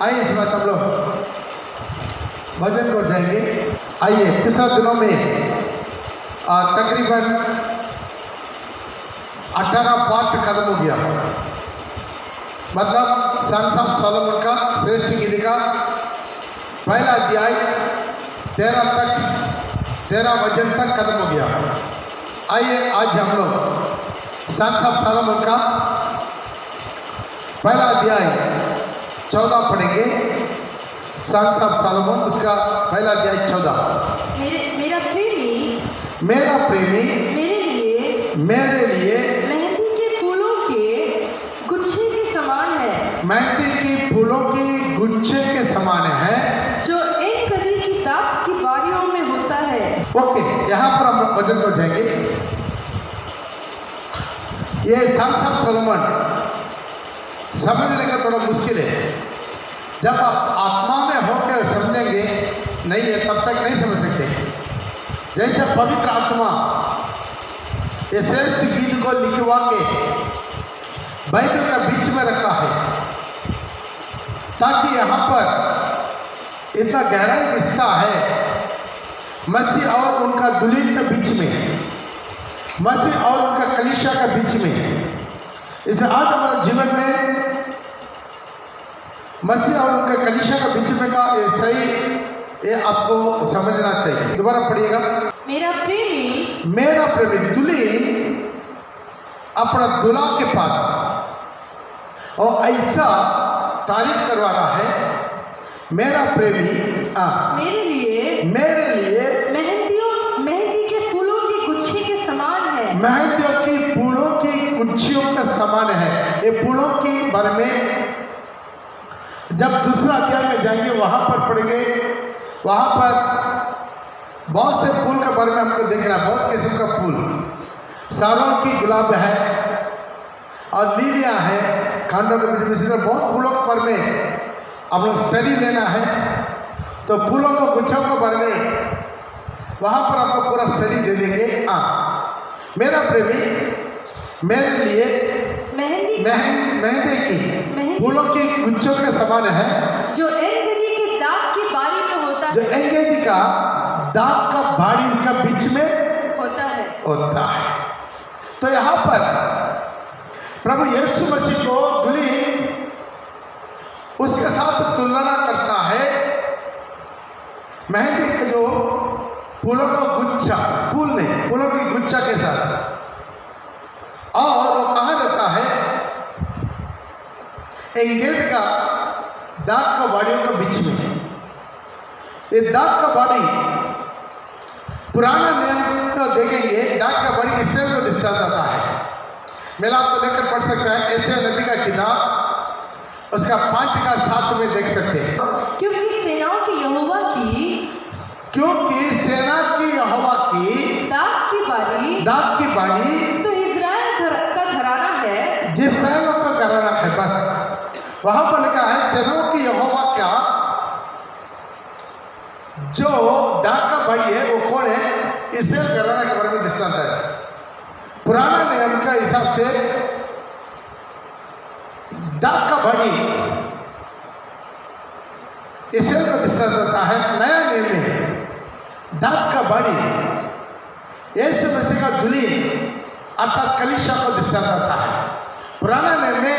आइए इस बात हम लोग भजन को जाएंगे। आइए पिछले दिनों में तकरीबन 18 पार्ट खत्म हो गया। मतलब सॉन्ग्स ऑफ सोलोमन का श्रेष्ठ गीत का पहला अध्याय 13 वचन तक खत्म हो गया। आइए आज हम लोग सॉन्ग्स ऑफ सोलोमन का पहला अध्याय 14 पढ़ेंगे। सॉन्ग्स ऑफ सोलोमन उसका पहला अध्याय 14। मेरा प्रेमी मेरे लिए मेहंदी के फूलों के गुच्छे के समान है। मेहंदी की फूलों की गुच्छे के समान है, जो एक कदी की दाख की बारियों में होता है। ओके, यहाँ पर हम लोग वचन को जाएंगे। ये सॉन्ग्स ऑफ सोलोमन समझने का थोड़ा मुश्किल है। जब आप आत्मा में होकर समझेंगे नहीं है तब तक नहीं समझ सकते। जैसे पवित्र आत्मा ये श्रेष्ठ गीत को लिखवा के बाइबल का बीच में रखा है, ताकि यहाँ पर इतना गहराई रिश्ता है मसीह और उनका दुल्हन के बीच में, मसीह और उनका कलीसिया के बीच में। इसे आज हमारे जीवन में मसीह और उनके कलीसिया के बीच में का ये सही, ये आपको समझना चाहिए। दोबारा पढ़िएगा। मेरा प्रेमी दुल्हन अपना दूल्हा के पास और ऐसा तारीफ करवा रहा है, मेरा प्रेमी मेरे लिए मेहंदी के फूलों के गुच्छे के समान है। मेहंदियों की फूलों की गुच्छियों का समान है। ये फूलों के बारे में जब दूसरा अध्याय में जाएंगे वहाँ पर पढ़ेंगे। वहाँ पर बहुत से फूल के बारे में हमको देखना है, बहुत किस्म का फूल। सारों की गुलाब है और लीलियाँ है, खांडों के बीच में बहुत फूलों के बारे में हम लोग स्टडी लेना है। तो फूलों को गुच्छों के बारे में वहाँ पर आपको पूरा स्टडी दे देंगे। मेरा प्रेमी मेरे लिए मेहंदी की फूलों की गुच्छों के समान है, जो एंगेदी के दाग की बारी में होता है। जो एंगेदी का दाग का बारी का बीच में होता है। तो यहाँ पर प्रभु यीशु मसीह को दुल्हन उसके साथ तुलना करता है मेहंदी का जो फूलों का गुच्छा, फूल नहीं, फूलों की गुच्छा के साथ। और वो कहाँ रहता है? एंगेज का दाग का बाड़ियों के बीच में। ये दाग का बाड़ी पुराना नियम को देखेंगे, दाग का बाड़ी इसराइल को दृष्टांत आता है। मेला आपको लेकर पढ़ सकता है ऐसे नबी का किताब उसका 5 का 7 में देख सकते हैं। क्योंकि सेना की यहोवा की दाग की बाड़ी तो इज़राइल का घराना है, जिसराइल का घराना है। बस वहां पर लिखा है सेनाओं की यहोवा क्या, जो दाग का बाड़ी है वो कौन है? इस्राएल घराना के बारे में दृष्टांत है। पुराना नियम का हिसाब से दाग का बाड़ी इस्राएल को दृष्टांत देता है। नया नियम में दाग का बाड़ी यीशु मसीह का दुल्हन अर्थात कलीसिया को दृष्टांत देता है। पुराना नियम में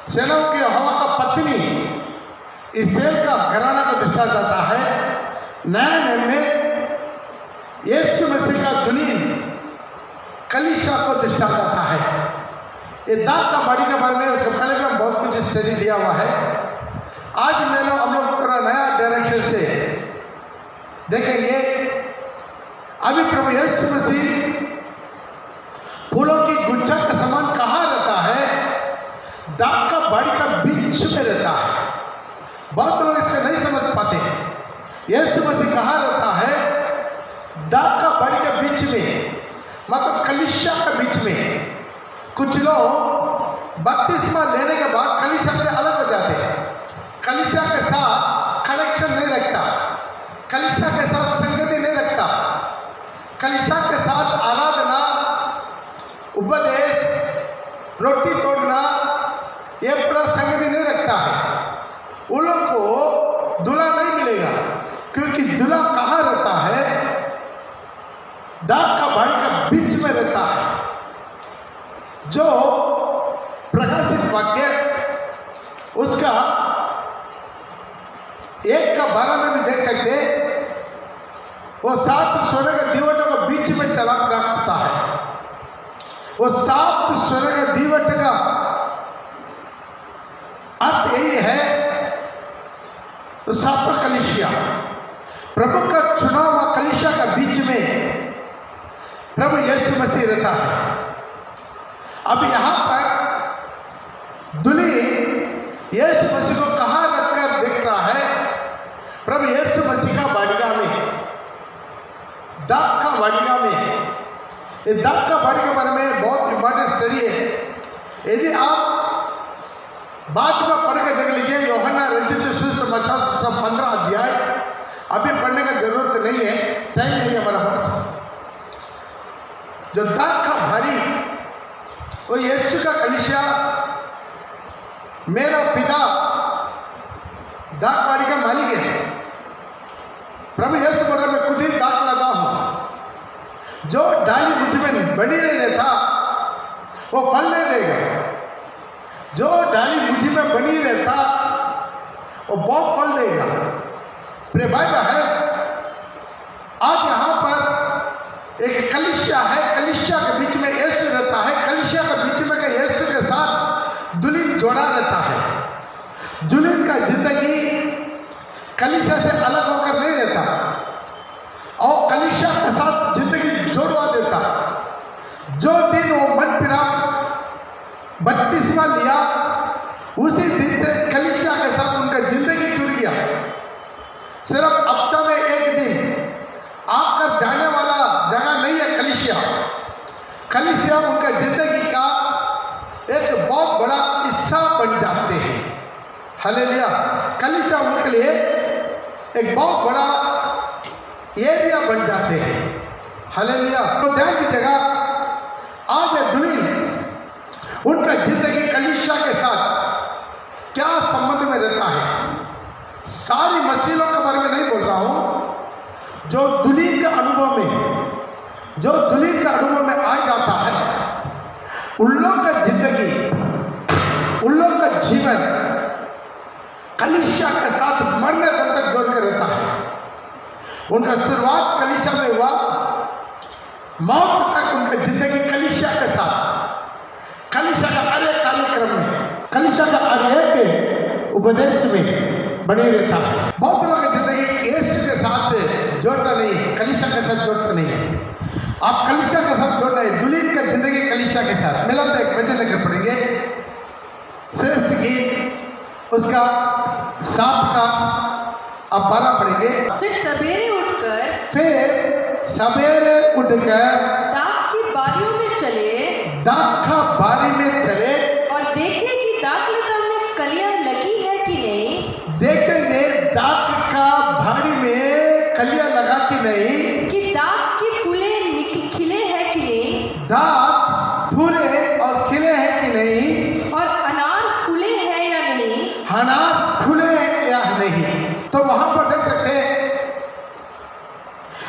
सेनाओं की यहोवा का पत्नी इस्राएल का घराना को दृष्टांत देता है। नया नियम में यीशु मसीह का दुल्हन कलीसिया को दृष्टांत देता है। ये दाग का बाड़ी के बारे में उसके पहले भी हम बहुत कुछ स्टडी दिया हुआ है। आज हम लोग थोड़ा नया डायरेक्शन से देखेंगे। अभी प्रभु यीशु मसीह फूलों की गुच्छा का समान कहाँ रहता है? दाग का बाड़ी का बीच में रहता है। बहुत लोग इसको नहीं समझ पाते। यीशु मसीह कहाँ रहता है? दाग का बाड़ी के बीच में, मतलब कलीसिया के बीच में। कुछ लोग बपतिस्मा लेने के बाद कलीसिया से अलग हो जाते हैं, कलीसिया के साथ कनेक्शन नहीं रखता, कलीसिया के साथ संगति नहीं रखता, कलीसिया के साथ आराधना, उपदेश, रोटी तोड़ना ये पूरा संगति नहीं रखता है। उन लोग को दूल्हा नहीं मिलेगा, क्योंकि दूल्हा कहाँ रहता है? दाग का बाड़ी का बीच में रहता है। जो प्रकाशित वाक्य उसका 1:12 में भी देख सकते हैं, वो 7 सोने के दीवटों के बीच में चला रखता है। वो 7 सोने के दीवट का अर्थ यही है, तो 7 कलीसिया, प्रभु का चुना हुआ कलीसिया का बीच में प्रभु यीशु मसीह रहता है। अब यहां पर दुल्हन यीशु मसीह को कहां रखकर देख रहा है? प्रभु यीशु मसीह का बाड़ीगा में, दाग का बाड़ीगा में। ये दाग का बाड़ी के बारे में बहुत इंपॉर्टेंट स्टडी है। यदि आप बाद में पढ़ के देख लीजिए, यूहन्ना रचित सुसमाचार 15 अध्याय, अभी पढ़ने का जरूरत नहीं है, टाइम नहीं है हमारा पास। जो दाग का भारी, वो यीशु का कलीसिया, मेरा पिता दाग बाड़ी का मालिक है। प्रभु यीशु बोल रहा, मैं खुद ही दाग लगा हूं। जो डाली मुझ में बनी नहीं रहता वो फल नहीं देगा। जो डाली मुझ में बनी रहता वो बहुत फल देगा। प्रिय भाई बहन, आज यहाँ पर एक कलीसिया है, कलीसिया के बीच में यीशु रहता है, कलीसिया के बीच में यीशु के साथ दुल्हन जोड़ा रहता है। दुल्हन का जिंदगी कलीसिया से अलग होकर नहीं रहता और कलीसिया के साथ जिंदगी जोड़वा देता। जो दिन वो मन फिरा बपतिस्मा लिया, उसी दिन से कलीसिया के साथ उनका जिंदगी जुड़ गया। सिर्फ हफ्ता में एक दिन आकर जाने वाला जगह नहीं है कलीसिया। कलीसिया उनका जिंदगी का एक बहुत बड़ा हिस्सा बन जाते हैं। हालेलुया। कलीसिया उनके लिए एक बहुत बड़ा एरिया बन जाते हैं। हालेलुया। तो ध्यान दीजिएगा, आज दुल्हन उनका जिंदगी कलीसिया के साथ क्या संबंध में रहता है? सारी मसीहों के बारे में नहीं बोल रहा हूं। जो दुल्हन के अनुभव में, जो दुल्हन के अनुभव में आ जाता है, उन लोग का जिंदगी, उन लोग का जीवन कलीसिया के साथ मरने दम तक जोड़ कर रहता है। उनका शुरुआत कलीसिया में हुआ, मौत तक उनका जिंदगी कलीसिया के साथ, कलीसिया का हर एक कार्यक्रम में, कलीसिया का हर एक उपदेश में बने रहता है। बहुत लोगों की जिंदगी यीशु के साथ जोड़ना नहीं, कलीसिया के साथ जोड़ना नहीं है। आप कलीसिया के साथ जोड़ना है। दुल्हन का जिंदगी कलीसिया के साथ मिला। तो एक वचन लेकर पढ़ेंगे, श्रेष्ठ गीत उसका 7 का अब 12 पढ़ेंगे। फिर सवेरे उठकर दाग की बारियों में चले, दाग का बारी में चले और देखे कि दाग लता में कलियां लगी है कि नहीं। देखेंगे दाग का बारी में कलियां लगा कि नहीं, कि दाग की फूलें खिले हैं कि नहीं, दाग फूले और खिले हैं कि नहीं, और अनार फूले हैं या नहीं, अनार फूले हैं या नहीं। तो वहां पर देख सकते हैं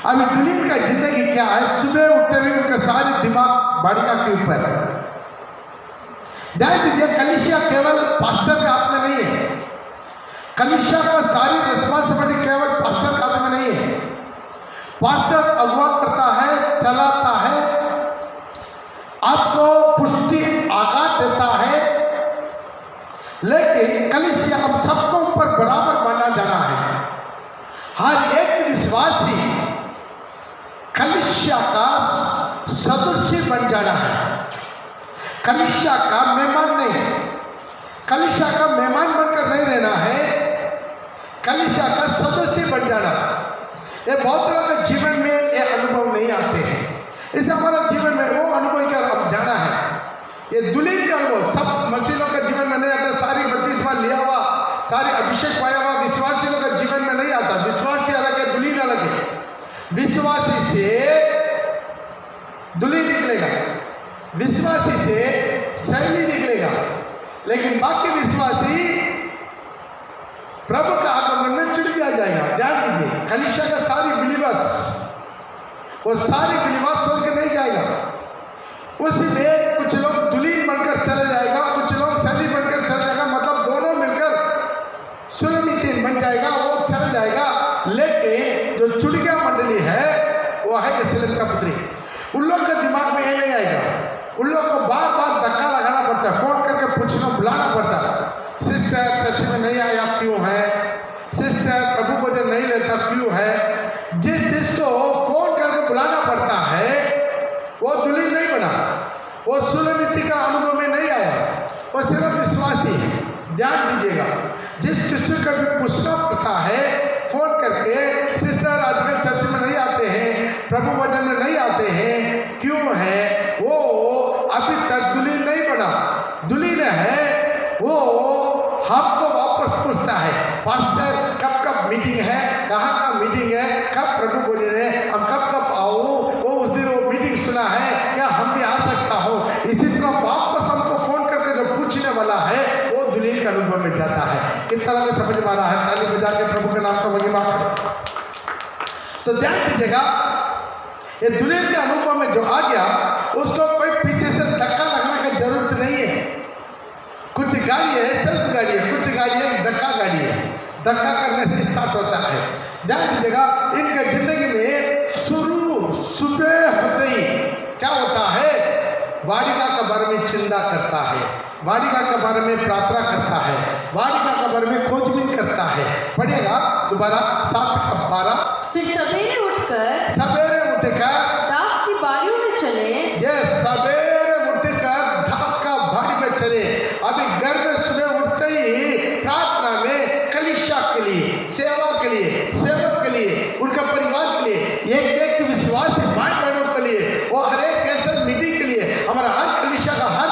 अभी दुल्हन का जिंदगी क्या है। सुबह उठते हुए उनका सारे दिमाग बाड़ीगा के ऊपर। ध्यान दीजिए, कलीसिया केवल पास्टर के हाथ में नहीं है। कलीसिया का सारी रिस्पॉन्सिबिलिटी केवल पास्टर के हाथ में नहीं है। पास्टर अगुवा करता है, चलाता है, आपको पुष्टि आघात देता है, लेकिन कलीसिया हम सबको ऊपर बराबर माना जाना है। हर एक विश्वासी कलीसिया का सदस्य बन जाना है। कलीसिया का मेहमान नहीं, कलीसिया का मेहमान बनकर नहीं रहना है, कलीसिया का सदस्य बन जाना। ये बहुत लोगों के जीवन में ये अनुभव नहीं आते हैं। इसे हमारा जीवन में वो अनुभव क्या हम जाना है। ये दुल्हन का अनुभव सब मसीहों के जीवन में नहीं आता। सारी बपतिस्मा लिया हुआ, सारे अभिषेक पाया हुआ विश्वासी लोग के जीवन में नहीं आता। विश्वासी अलग है, दुल्हन अलग है। विश्वासी से दुल्हन निकलेगा, विश्वासी से शैली निकलेगा, लेकिन बाकी विश्वासी प्रभु का आगमन में चुन दिया जाएगा। ध्यान दीजिए, कलीसिया का सारी बिलीवर्स, वो सारी बिलीवर्स स्वर्ग नहीं जाएगा। उसी में कुछ लोग दुल्हन बनकर चले जाएगा, कुछ लोग सैली बनकर चले जाएगा, मतलब दोनों मिलकर सुलमितीन बन जाएगा, वो चला जाएगा। लेकिन जो चुड़िया मंडली है वो है यरूशलेम का पुत्री। उन लोग के दिमाग में ये नहीं आएगा, उन लोग को बार बार धक्का लगाना पड़ता है, फोन करके पूछना, बुलाना पड़ता है, सिस्टर चर्च में नहीं आया क्यों है, सिस्टर प्रभु भोजन नहीं लेता क्यों है। जिसको फोन करके बुलाना पड़ता है वो दुल्हन नहीं बना, वो सुलमिती का अनुभव में नहीं आया, वो सिर्फ विश्वासी है। ध्यान दीजिएगा, जिस किसी को भी पूछना पड़ता है फोन करके, सिस्टर आजकल चर्च में नहीं आते हैं, प्रभु भजन में नहीं आते हैं, क्यों है, वो अभी तक दुल्हन नहीं बना। दुल्हन है वो हमको वापस पूछता है, पास्टर कब कब मीटिंग है, कहाँ का मीटिंग है, कब प्रभु भोजन है, हम कब कब आओ, वो उस दिन वो मीटिंग सुना है क्या, हम भी आ सकता हूँ। इसी तरह वापस हमको फोन करके जो पूछने वाला है वो दुल्हन के अनुभव में जाता है। कितना लोग समझ में आ रहा है? ताली बजा के प्रभु के नाम का महिमा करें। तो ध्यान दीजिएगा, ये दुल्हन के अनुभव में जो आ गया उसको कोई पीछे से धक्का लगाने की जरूरत नहीं है। कुछ गाड़ी है सेल्फ गाड़ी है, कुछ गाड़ी है धक्का गाड़ी है, धक्का करने से स्टार्ट होता है। ध्यान दीजिएगा, इनके जिंदगी में शुरू सुबह होते ही क्या होता है, वाडिका के बारे में चिंता करता है, वाडिका के बारे में प्रार्थना करता है, वाडिका के बारे में खोजबीन करता है। पढ़िएगा दोबारा 7:12। फिर सवेरे उठकर दाख की बारियों में चले। ये सवेरे उठकर दाख का बाड़ी में चले। अभी घर में सुबह उठते ही प्रार्थना में कलीसिया के लिए, सेवा के लिए, सेवक के लिए, उनका परिवार के लिए, एक विश्वासी भाई बहनों के लिए, वो हर एक कैसे मीटिंग के लिए, हमारा हर कलीसिया का हर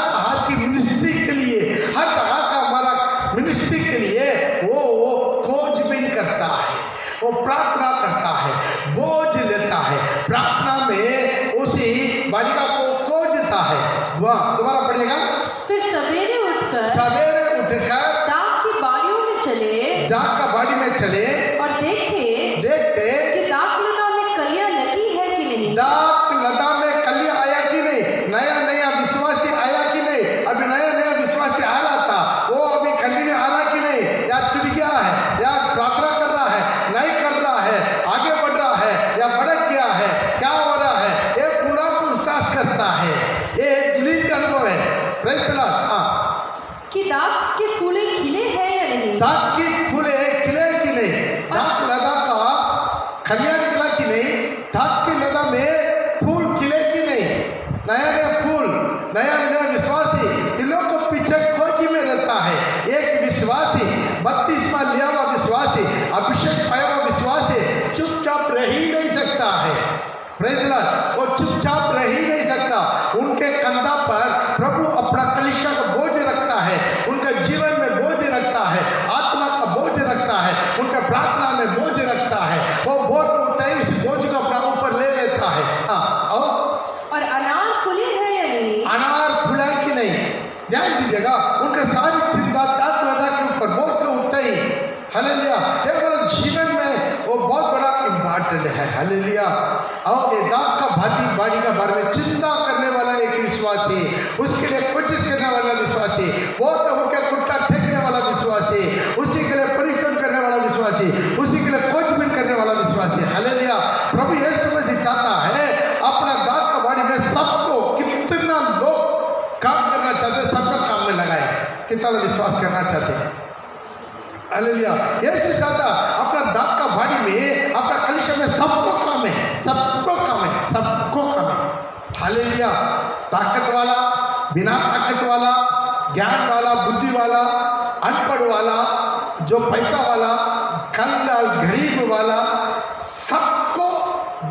की मिनिस्ट्री के लिए, हर जगह का हमारा मिनिस्ट्री के लिए वो खोजबीन करता है, वो प्रार्थना करता है, बोझ लेता है, प्रार्थना में उसी बालिका को खोजता है। वह दोबारा पढ़िएगा, फिर सवेरे उठकर दाख की बारियों में चले, दाख का बाड़ी में चले और देखते कि दाख लता में कलियां लगी है कि नहीं, दाख लता में कलियां आया कि नहीं, नया विश्वासी आया कि नहीं, अभी नया विश्वासी आ रहा था, वो अभी कंटिन्यू आ रहा कि नहीं, या चुड़ गया है, या प्रार्थना कर रहा है, नहीं कर रहा है, आगे बढ़ रहा है, या भड़क गया है, क्या हो रहा है, ये पूरा पूछताछ करता है। ये दुल्हन का अनुभव है। Praise the Lord. कि दाख के फूले खिले हैं या नहीं, दाख की फूले खिले कि नहीं, दाख लता का खलिया निकला कि नहीं, दाख की लता में फूल खिले कि नहीं, नया फूल, नया विश्वासी, इन लोग को पीछे खोजी में रहता है। एक विश्वासी, 32वां लिया हुआ विश्वासी, अभिषेक पाया हुआ विश्वासी चुपचाप रह ही नहीं सकता है। Praise the Lord. वो चुपचाप रह ही नहीं सकता, उनके कंधा पर प्रभु अपना कलीसिया का बोझ रखता है, उनके जीवन में बोझ रखता है, आत्मा का बोझ रखता है, उनका प्रार्थना में बोझ रखता है। वो बोझ उठता है, उस बोझ को अपना ऊपर ले लेता है। और अनार फूले हैं या नहीं, अनार फूला कि नहीं। ध्यान दीजिएगा, उनका सारी चिंता दाख लता के ऊपर बोझ के उठता ही। हालेलुया। ये हमारे जीवन में वो बहुत बड़ा इम्पॉर्टेंट है। हालेलुया। और ये दाख का बाड़ी का बारे में चिंता करने वाला एक विश्वासी, उसके लिए कोशिश करने वाला विश्वासी, वो प्रभु के कुट्टा फेंकने वाला विश्वासी, उसी के लिए परिश्रम करने वाला विश्वासी, उसी के लिए खोजबीन करने वाला विश्वासी। हालेलुया। प्रभु यीशु मसीह चाहता है अपना दाख का बाड़ी में सबको, कितना लोग काम करना चाहते, सबको काम में लगाए, कितना लोग विश्वास करना चाहते हैं। हालेलुया। यीशु चाहता अपना दाख का बाड़ी में, अपना कलीसिया में सबको काम है, सबको काम है, सबको काम है। हालेलुया। ताकत वाला, बिना ताकत वाला, ज्ञान वाला, बुद्धि वाला, अनपढ़ वाला, जो पैसा वाला, कंगाल गरीब वाला, सबको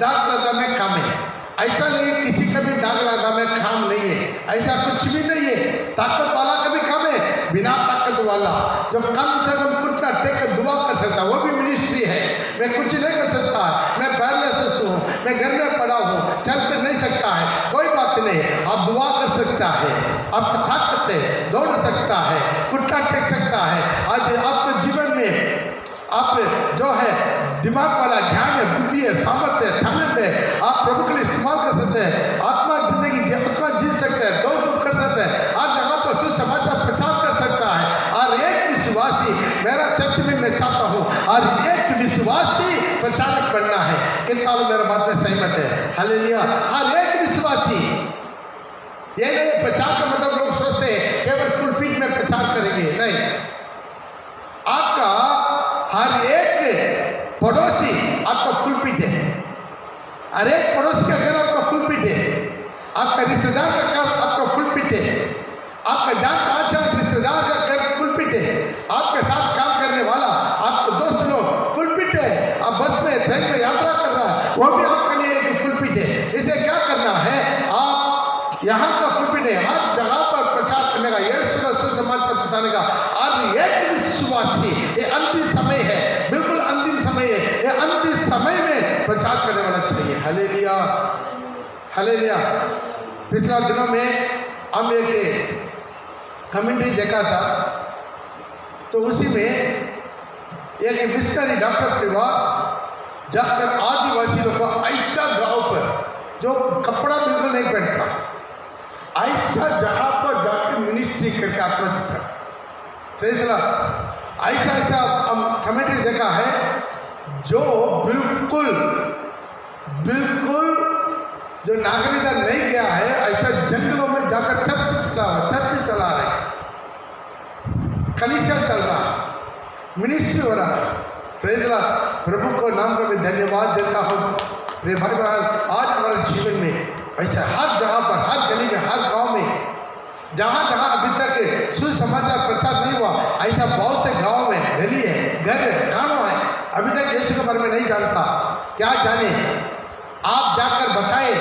दाख लता में काम है। ऐसा नहीं किसी का भी दाख लता में काम नहीं है, ऐसा कुछ भी नहीं है। ताकत वाला का भी काम है, बिना ताकत वाला जो कम से कम घुटना टेक कर दुआ कर सकता, वो भी मिनिस्ट्री है। मैं कुछ नहीं कर सकता, मैं पैरालिसिस हूँ, मैं घर में पड़ा हूँ, चल फिर नहीं सकता है, कोई बात नहीं, आप दुआ कर सकता है, आपका ताकत है, दौड़ सकता है, घुटना टेक सकता है। आज आपके जीवन में आप जो है दिमाग वाला ज्ञान है, बुद्धि है, सामर्थ्य है, टैलेंट है, आप प्रभु के लिए इस्तेमाल कर सकते हैं। आत्मा जी सकते हैं, दौड़ धूप कर सकते हैं, हर जगह पर सुसमाचार प्रचार कर सकता है। और एक विश्वासी, मेरा चर्च में मैं चाहता हूँ, और एक विश्वासी प्रचारक बनना है। कितना लोग मेरे बात में सहमत है? हालेलुया। हर एक विश्वासी, ये नहीं प्रचार का मतलब लोग सोचते हैं केवल फुलपीट में प्रचार करेंगे, नहीं। आपका हर एक पड़ोसी आपका फुलपीट है, हर एक पड़ोसी का घर आपका फुलपीट है, आपका रिश्तेदार का घर आपका फुलपीट है, आपका जान पहचान रिश्तेदार का घर फुलपीट है, आपके साथ काम करने वाला आपके दोस्त लोग फुलपीट है। आप बस में ट्रेन में यात्रा कर रहा है, वो भी आपके लिए एक फुलपीट है। इसे क्या करना है? आप यहाँ का फुलपीट है, हर जगह पर प्रचार करने का, यीशु का सुसमाचार बताने का। और एक विश्वासी, ये अंतिम समय है, बिल्कुल अंतिम समय है, ये अंतिम समय में प्रचार करने वाला चाहिए। Hallelujah, hallelujah. पिछले दिनों में हम एक कमेंट्री देखा था, तो उसी में एक मिशनरी डॉक्टर परिवार जाकर आदिवासी लोगों को ऐसा गांव पर जो कपड़ा बिल्कुल नहीं पहनता, ऐसा जगह पर जाकर मिनिस्ट्री करके आत्मचित्र ऐसा ऐसा हम कमेंट्री देखा है, जो बिल्कुल बिल्कुल जो नागरिकता नहीं गया है, ऐसा जंगलों में जाकर चर्च चला रहे, कलीसिया चल रहा, मिनिस्ट्री हो रहा है। प्रभु को नाम का मैं धन्यवाद देता हूँ। मेरे भाई बहन, आज हमारे जीवन में ऐसा हर जगह पर, हर गली में, हर गांव में, जहाँ जहाँ अभी तक सुसमाचार प्रचार नहीं हुआ, ऐसा बहुत से गांव में गली है, घर है, गाँव है, अभी तक यीशु के बारे में नहीं जानता। क्या जाने, आप जाकर बताए,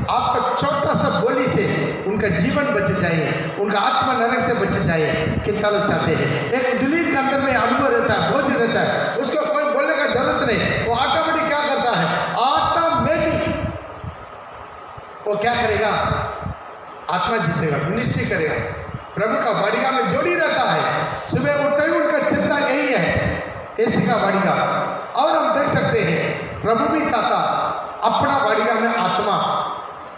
आपका छोटा सा बोली से उनका जीवन बच जाए, उनका आत्मा नरक से बच जाए। कितना लोग चाहते हैं? एक दिलीप के अंदर में अनुभव रहता है, बोझ रहता है, उसको कोई बोलने का जरूरत नहीं, वो ऑटोमेटिक क्या करता है? ऑटोमेटिक वो क्या करेगा? आत्मा जीतेगा, मिनिस्ट्री करेगा, प्रभु का बाड़ीगा में जोड़ी रहता है। सुबह उठते ही उनका चिंता यही है, यीशु का बाड़ीगा। और हम देख सकते हैं प्रभु भी चाहता अपना बाड़ीगा में आत्मा,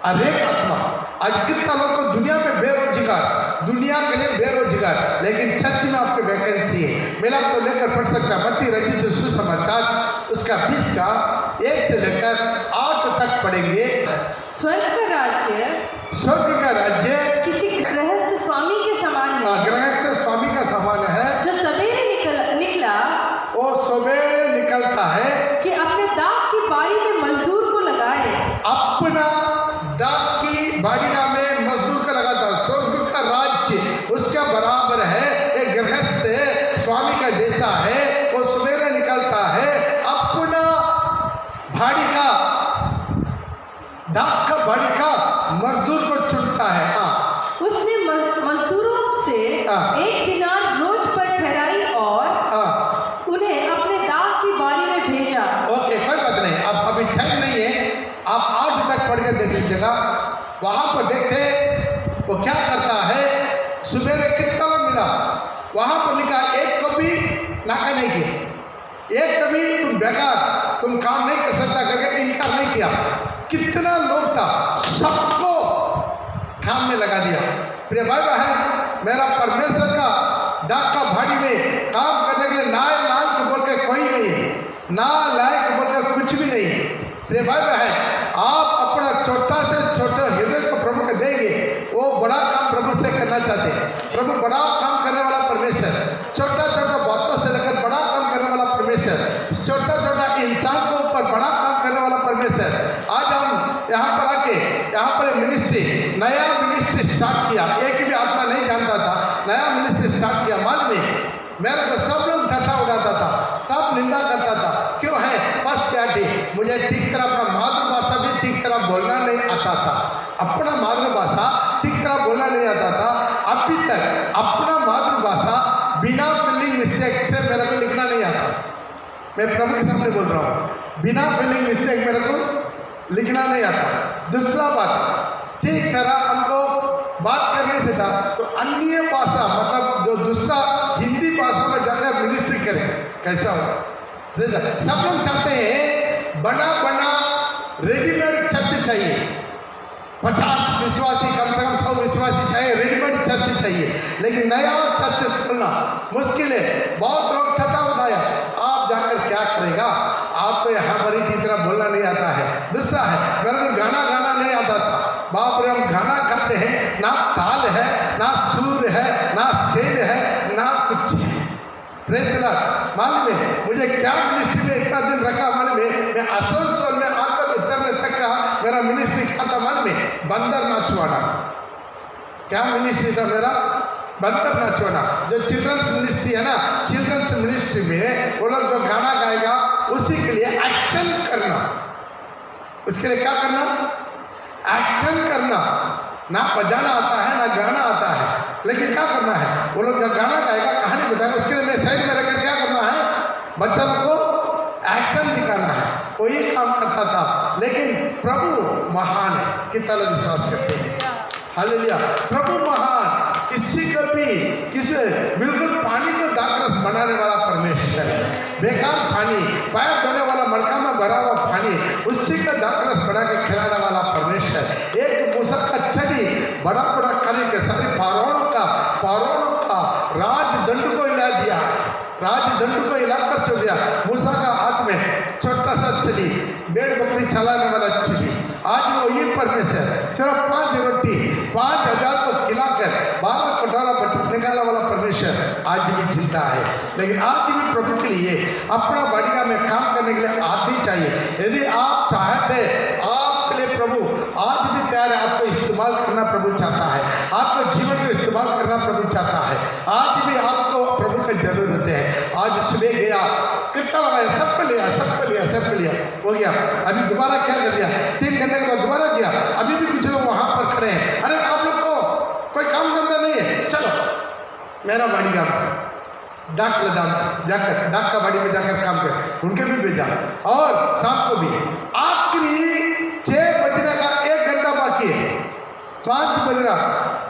अनेक आत्मा। आज कितना लोग को दुनिया में बेरोजगार, दुनिया के लिए बेरोजगार, लेकिन चर्च में आपके वैकेंसी है। मेला तो लेकर पढ़ सकता है, मत्ती रचित सुसमाचार उसका 20 का 1 से लेकर 8 तक पढ़ेंगे। स्वर्ग का राज्य किसी गृहस्थ स्वामी के समान है। गृहस्थ स्वामी का समान है, जो सवेरे निकला, वो सवेरे निकलता है कि अपने दाख की बारी में मजदूर को लगाए, अपना दाख की बाड़ीगा में मजदूर का लगाता। स्वर्ग का राज्य उसका बराबर है, एक गृहस्थ स्वामी का जैसा है। वो सवेरे निकलता है, अपना बाड़ीगा, दाख का बाड़ीगा मजदूर को चुनता है। उसने मजदूरों से 1 दिनार रोज पर ठहराई और उन्हें अपने दाख की बारी में भेजा। ओके, कोई बात नहीं, अब अभी टाइम नहीं है, आप 8 तक पढ़ के देख लीजिएगा। वहां पर देखते वो क्या करता है। सुबह कितना लोग मिला, वहां पर लिखा एक को भी नाका नहीं किया, एक कभी तुम बेकार, तुम काम नहीं कर सकता करके इनकार नहीं किया। कितना लोग था, सबको काम में लगा दिया। प्रिय भाई बहन, मेरा परमेश्वर का दाख का भाड़ी में काम करने के लिए नालायक बोल के कोई नहीं है, नालायक बोल के कुछ भी नहीं है। प्रिय भाई बहन, आप अपना छोटा से छोटा हृदय को प्रभु को देंगे, वो बड़ा काम प्रभु से करना चाहते हैं। प्रभु बड़ा काम करने वाला परमेश्वर, छोटा छोटा बातों से लेकर बड़ा काम करने वाला परमेश्वर, छोटा छोटा इंसान के ऊपर बड़ा काम करने वाला परमेश्वर। आज हम यहाँ पर आके यहाँ पर मिनिस्ट्री, नया मिनिस्ट्री स्टार्ट किया। एक भी आत्मा नहीं जानता था, नया मिनिस्ट्री स्टार्ट किया। मालूम है, मेरे को सब लोग ठट्ठा उड़ाता था, सब निंदा करता था। क्यों है? फर्स्ट प्रायोरिटी, मुझे ठीक तरह अपना मातृभाषा भी ठीक तरह बोलना नहीं आता था, अपना मातृभाषा ठीक तरह बोलना नहीं आता था। अभी तक अपना मातृभाषा बिना स्पेलिंग मिस्टेक से मेरे को लिखना नहीं आता। मैं प्रभु के सामने बोल रहा हूँ, बिना स्पेलिंग मिस्टेक मेरे को लिखना नहीं आता। दूसरा बात, ठीक तरह हमको बात करने से था, तो अन्य भाषा मतलब जो दूसरा हिंदी भाषा में जाकर मिनिस्ट्री करें कैसा होगा? सब लोग चाहते हैं बना बना रेडीमेड चर्च चाहिए, 50 विश्वासी कम से कम 100 विश्वासी चाहिए, रेडीमेड चर्च चाहिए। लेकिन नया चर्च खोलना मुश्किल है। बहुत लोग ठट्ठा उठाया, आप जाकर क्या करेगा, आपको यहाँ बड़ी की तरह बोलना नहीं आता है। दूसरा है, मेरे को गाना गाना नहीं आता था। बाप रे, हम गाना गाते हैं, ना ताल है, ना सुर है, ना स्केल है, ना कुछ है। मालूम है मुझे क्या मिनिस्ट्री में इतना दिन रखा, मालूम है मैं आसनसोल में आकर उतरने तक का मेरा मिनिस्ट्री क्या था मालूम है, बंदर नाचवाना। क्या मिनिस्ट्री था मेरा? बंदर नाचवाना। जो चिल्ड्रंस मिनिस्ट्री है ना, चिल्ड्रंस मिनिस्ट्री में वो लोग जो गाना गाएगा उसी के लिए एक्शन करना। उसके लिए क्या करना? एक्शन करना। ना बजाना आता है ना गाना आता है, लेकिन क्या करना है, वो लोग जब गाना गाएगा कहानी बताएगा, उसके लिए मैं साइड में रखकर क्या करना है, बच्चा लोग को एक्शन दिखाना है। वो ये काम करता था। लेकिन प्रभु महान है, कितना लोग विश्वास करते हैं? हालेलुया। प्रभु महान, किसी को भी किसी बिल्कुल पानी को दाखरस बनाने वाला परमेश्वर है। बेकार पानी, पैर धोने वाला मटका में भरा हुआ पानी, उसी का दाखरस बना के खिलाने वाला परमेश्वर। एक मूसा का छड़ी बड़ा बड़ा करके सारी पारों का राजदंड को हिला दिया, राजदंड को हिलाकर छोड़ दिया। मूसा का हाथ में छोटा सा छड़ी, भेड़ बकरी चलाने वाला छड़ी। आज वो ये परमेश्वर सिर्फ 5 रोटी 5000 को खिलाकर 12 कटोरा बचत निकालने वाला परमेश्वर आज भी जिंदा है। लेकिन आज भी प्रभु के लिए अपना बाड़ीगा में काम करने के लिए आदमी चाहिए। यदि आप चाहते, आपके लिए प्रभु आज भी तैयार है। आपको इस्तेमाल करना प्रभु चाहता है, आपको जीवन को इस्तेमाल करना प्रभु चाहता है। आज भी आपको प्रभु की जरूरत है। आज सुबह गया, कितना लगाया, सबको लिया, सबको लिया, सबको लिया, हो गया। अभी दोबारा क्या कर दिया, 3 घंटे के बाद दोबारा गया। अभी भी कुछ लोग वहां पर खड़े हैं। अरे आप लोग को कोई काम धंधा नहीं है, चलो मेरा बाड़ीगा डाक लदाम जाकर, डाक का बाड़ी में जाकर काम कर, उनके भी भेजा। और शाम को भी आखिरी 6 बजने का 1 घंटा बाकी है, 5 बज रहा।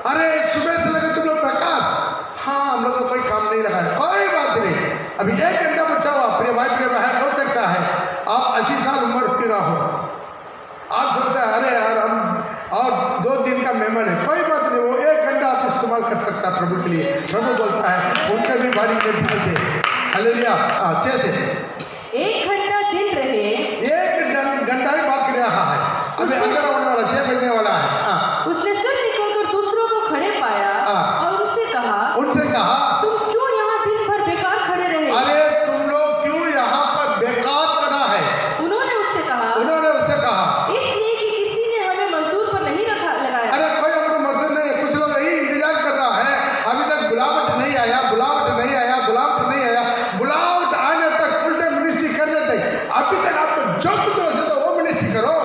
अरे सुबह से लगे तुम लोग बेकार। हाँ, हम लोग को कोई काम नहीं रखा है, कोई बात नहीं, अभी 1 घंटा बचा हुआ। प्रिय भाई प्रिय बहन, हो सकता है आप 80 साल उम्र की ना हो, आप सोचते हैं अरे यार हम और 2 दिन का मेहमान है, कोई बात नहीं, वो 1 घंटा आप इस्तेमाल कर सकता है प्रभु के लिए। प्रभु बोलता है उनके भी बाड़ी में थे। हालेलुया। 6 से 1 घंटा दिन रहे, 1 घंटा ही बाकी रहा है, अभी अंदर होने वाला 6 बजने वाला है। उसने फिर निकलकर दूसरों को खड़े पाया और उनसे कहा तुम क्यों यहाँ दिन भर बेकार खड़े रहे? अरे तुम लोग क्यों यहाँ पर बेकार खड़ा है? उन्होंने उससे कहा इसलिए कि किसी ने हमें मजदूर पर नहीं लगाया। अरे कोई हमको मजदूर नहीं है, कुछ लोग यही इंतजार कर रहा है, अभी तक बुलावट नहीं आया, बुलावट नहीं आया, बुलावट नहीं आया। बुलावट आने तक, फुल टाइम मिनिस्ट्री करने तक, अभी तक आपको जो कुछ हो सकता है वो मिनिस्ट्री करो।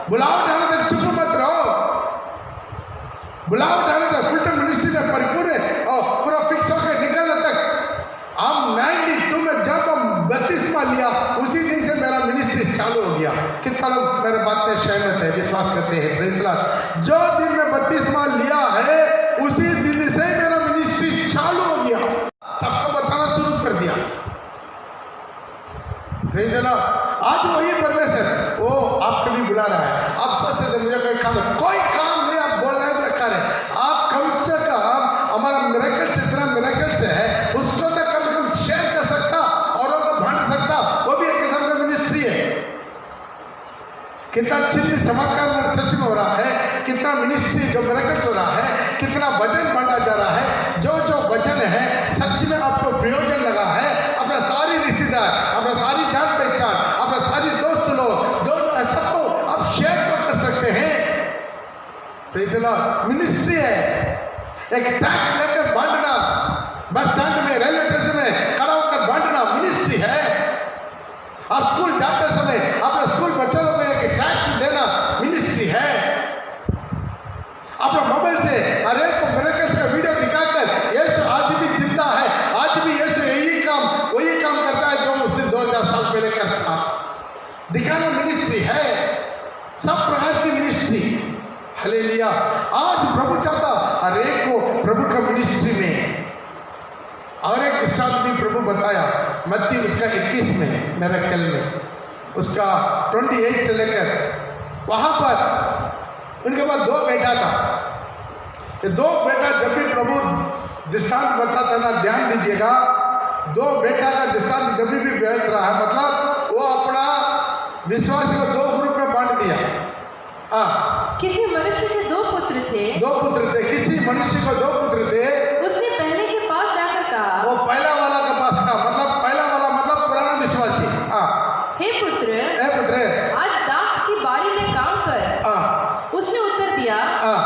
बुलावट आने तक चुप मत रहो, बुलावट आने तक फुल टाइम मिनिस्ट्री में परिपूर्ण और पूरा फिक्स होकर निकलने तक। हम 92 में जब हम बपतिस्मा लिया, उसी दिन से मेरा मिनिस्ट्री चालू हो गया। कितना लोग मेरे बात में सहमत है, विश्वास करते हैं? Praise the Lord. जो दिन में बपतिस्मा लिया है उसी दिन से मेरा मिनिस्ट्री चालू हो गया, सबको बताना शुरू कर दिया। Praise the Lord. आज वही परमेश्वर वो आपको भी बुला रहा है। आप सोचते थे मुझे कोई काम है, कोई काम नहीं, आप बोल रहे बेकार है। आप कम से कम हमारा मिरेकल से इतना मिरेकल से है, उसको तो कम से कम शेयर कर सकता, औरों को बांट सकता, वो भी एक किस्म का मिनिस्ट्री है। कितना चिन्ह चमत्कार सच में हो रहा है, कितना मिनिस्ट्री जो मिरेकल्स हो रहा है, कितना वचन बांटा जा रहा है। जो जो वचन है सच में आपको प्रयोजन लगा है, अपना सारी रिश्तेदार, अपना सारी जान पहचान, अपना सारी दोस्त लोग जो जो है सबको आप शेयर तो कर सकते हैं। Praise the Lord. मिनिस्ट्री है। एक ट्रैक्ट लेकर बांटना, बस स्टैंड में, रेलवे स्टेशन में खड़ा होकर बांटना मिनिस्ट्री है। आप स्कूल जाते समय अपने स्कूल बच्चों को एक ट्रैक्ट देना मिनिस्ट्री है। अपना मोबाइल से हर एक को मिरेकल्स का वीडियो दिखाकर यीशु आज भी जिंदा है, आज भी यीशु वही काम करता है जो उसने 2000 साल पहले करता, दिखाना मिनिस्ट्री है। सब प्रकार की मिनिस्ट्री। हालेलुया। आज प्रभु चाहता हर एक को प्रभु का मिनिस्ट्री में और एक दृष्टांत भी प्रभु बताया मत्ती उसका 21 में, मेरे ख्याल में उसका 28 से लेकर, वहाँ पर उनके पास 2 बेटा था। ये 2 बेटा जब भी प्रभु दृष्टांत बताता ना, ध्यान दीजिएगा, 2 बेटा का दृष्टांत जब भी बैठ रहा है, मतलब वो अपना विश्वास को 2 ग्रुप में बांट दिया। किसी मनुष्य के 2 पुत्र थे। 2 पुत्र थे, किसी मनुष्य को 2 पुत्र थे। उसने पहले के पास जाकर कहा, वो पहला वाला के पास कहा, मतलब पहला वाला मतलब पुराना विश्वासी, हे पुत्र, आज दाख की बारी में काम कर। उसने उत्तर दिया,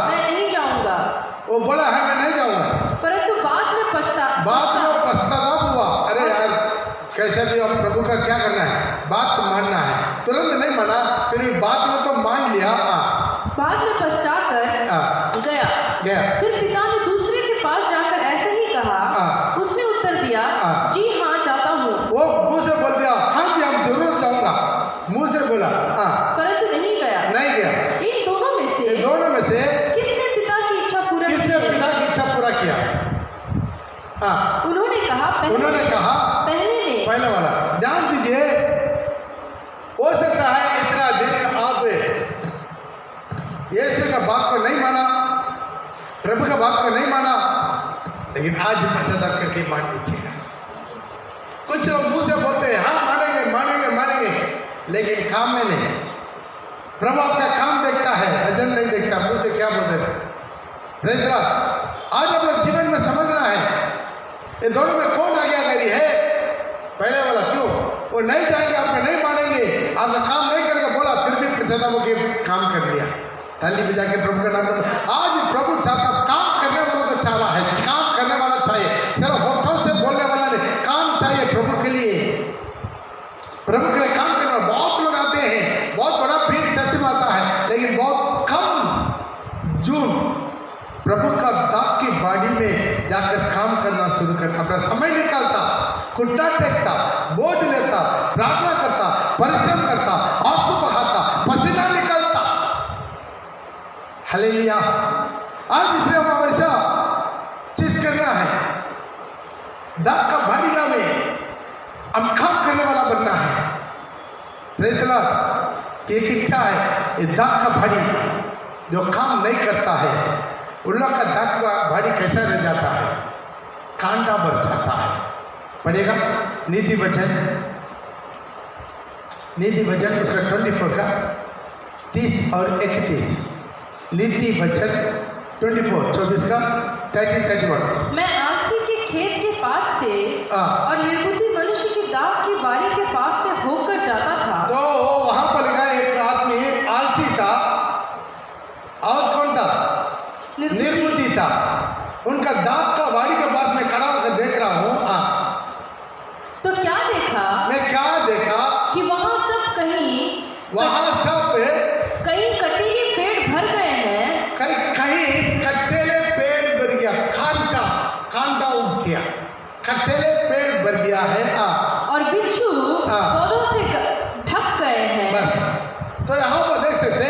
मैं नहीं जाऊंगा। वो बोला है मैं नहीं जाऊंगा, परंतु बाद में पछतावा हुआ। अरे यार, कैसे भी हम प्रभु का क्या करना है, बात मानना है। तुरंत नहीं माना, फिर भी बाद में तो मान लिया। बाद में पछता कर गया। फिर पिता ने दूसरे के पास जाकर ऐसे ही कहा। उसने उत्तर दिया, जी हाँ जाता हूँ। वो मुंह से बोल दिया, हाँ जी हम जरूर जाऊंगा, मुंह से बोला, परंतु नहीं गया। इन दोनों में से किसने पिता की इच्छा पूरा किया? उन्होंने कहा पहले वाला। ध्यान दीजिए, हो सकता है इतना दिन आप यीशु का बात को नहीं माना, प्रभु का बात को नहीं माना, लेकिन आज पश्चाताप करके मान लीजिएगा। कुछ लोग मुंह से बोलते हैं हाँ मानेंगे, लेकिन काम में नहीं। प्रभु आपका काम देखता है, वचन नहीं देखता। मुंह से क्या बोलते हैं? Praise the Lord. आज अपने जीवन में समझना है ये दोनों में कौन आज्ञाकारी है? पहले वाला। क्यों? वो नहीं जाएंगे, आपको नहीं मानेंगे, आपका काम नहीं करके बोला, फिर भी पश्चाताप होके काम कर लिया। ताली बजा के प्रभु का नाम। आज प्रभु चाहता, काम करने वालों को चाह रहा है, काम करने वाला चाहिए, सिर्फ होठों से बोलने वाला नहीं, काम चाहिए प्रभु के लिए। प्रभु के लिए काम करने वाले बहुत लोग आते हैं, बहुत बड़ा भीड़ चर्च में आता है, लेकिन बहुत कम जून प्रभु का दाग की बाड़ी में जाकर काम करना शुरू करता, अपना समय निकालता, कुट्टा टेकता, बोझ लेता, प्रार्थना करता, परिश्रम करता, आंसू बहाता, पसीना निकालता। हालेलुया। आज इसलिए हम वैसा चीज करना है, दाग का बाड़ीगा में हम काम करने वाला बनना है। Praise the Lord. एक क्या है ये दाग का बाड़ी जो काम नहीं करता है, उन लोग का दाग का बाड़ी कैसा रह जाता है? कांटा भर जाता है। पढ़ेगा नीति वचन उसका 24 का 30 और 31। नीति वचन 24 का 31। मैं आलसी के खेत के पास से और निर्बुद्धि मनुष्य की दाख की बारी के पास से होकर जाता था। तो वहां पर लिखा एक आदमी आलसी था और कौन था? निर्बुद्धि था। उनका दाग का बारी के पास मैं खड़ा होकर देख रहा हूँ। तो मैं क्या देखा कि वहाँ सब कहीं कटीले पेड़ भर गए हैं, कहीं कटेले पेड़ भर गया, कांटा उग गया, कटेले पेड़ भर गया है। और बिच्छू पौधों से ढक गए हैं। बस। तो यहाँ पर देख सकते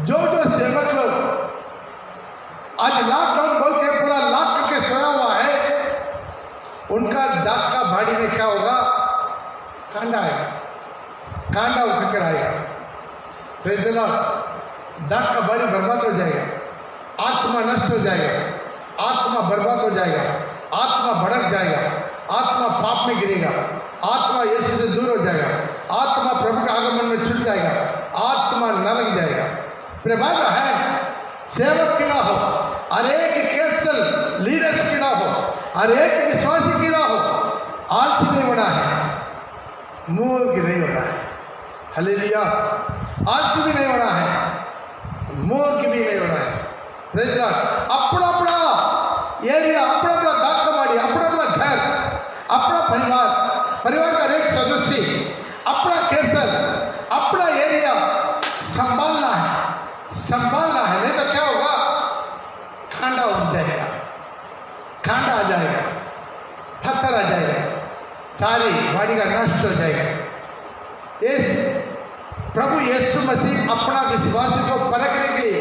जो सेवक लोग आज लॉकडाउन बोल के पूरा लॉक करके सोया हुआ है, उनका दाग का बाड़ी में क्या होगा? कांटा आएगा, कांटा उठ कर आएगा। Praise the Lord. दाग का बाड़ी बर्बाद हो जाएगा, आत्मा नष्ट हो जाएगा, आत्मा बर्बाद हो जाएगा, आत्मा भड़क जाएगा, आत्मा पाप में गिरेगा, आत्मा यीशु से दूर हो जाएगा, आत्मा प्रभु के आगमन में छूट जाएगा, आत्मा नरक जाएगा। प्रभाव है सेवक की ना हो, हर एक कैसल लीडर्स की ना हो, हर एक विश्वासी की ना हो। आलसी नहीं होना है, मूर्ख नहीं होना है। हालेलुया। आलसी भी नहीं होना है, मूर्ख भी नहीं होना है। Praise the Lord. अपना अपना एरिया, अपना अपना दाग का बाड़ी, अपना अपना घर, अपना परिवार का एक सदस्य, अपना कैसल, अपना एरिया संभालना है, नहीं तो क्या होगा? कांटा उग जाएगा, कांटा आ जाएगा, पत्थर आ जाएगा, सारी बाड़ी का नष्ट हो जाएगा। इस प्रभु यीशु मसीह अपना विश्वासी को परखने के लिए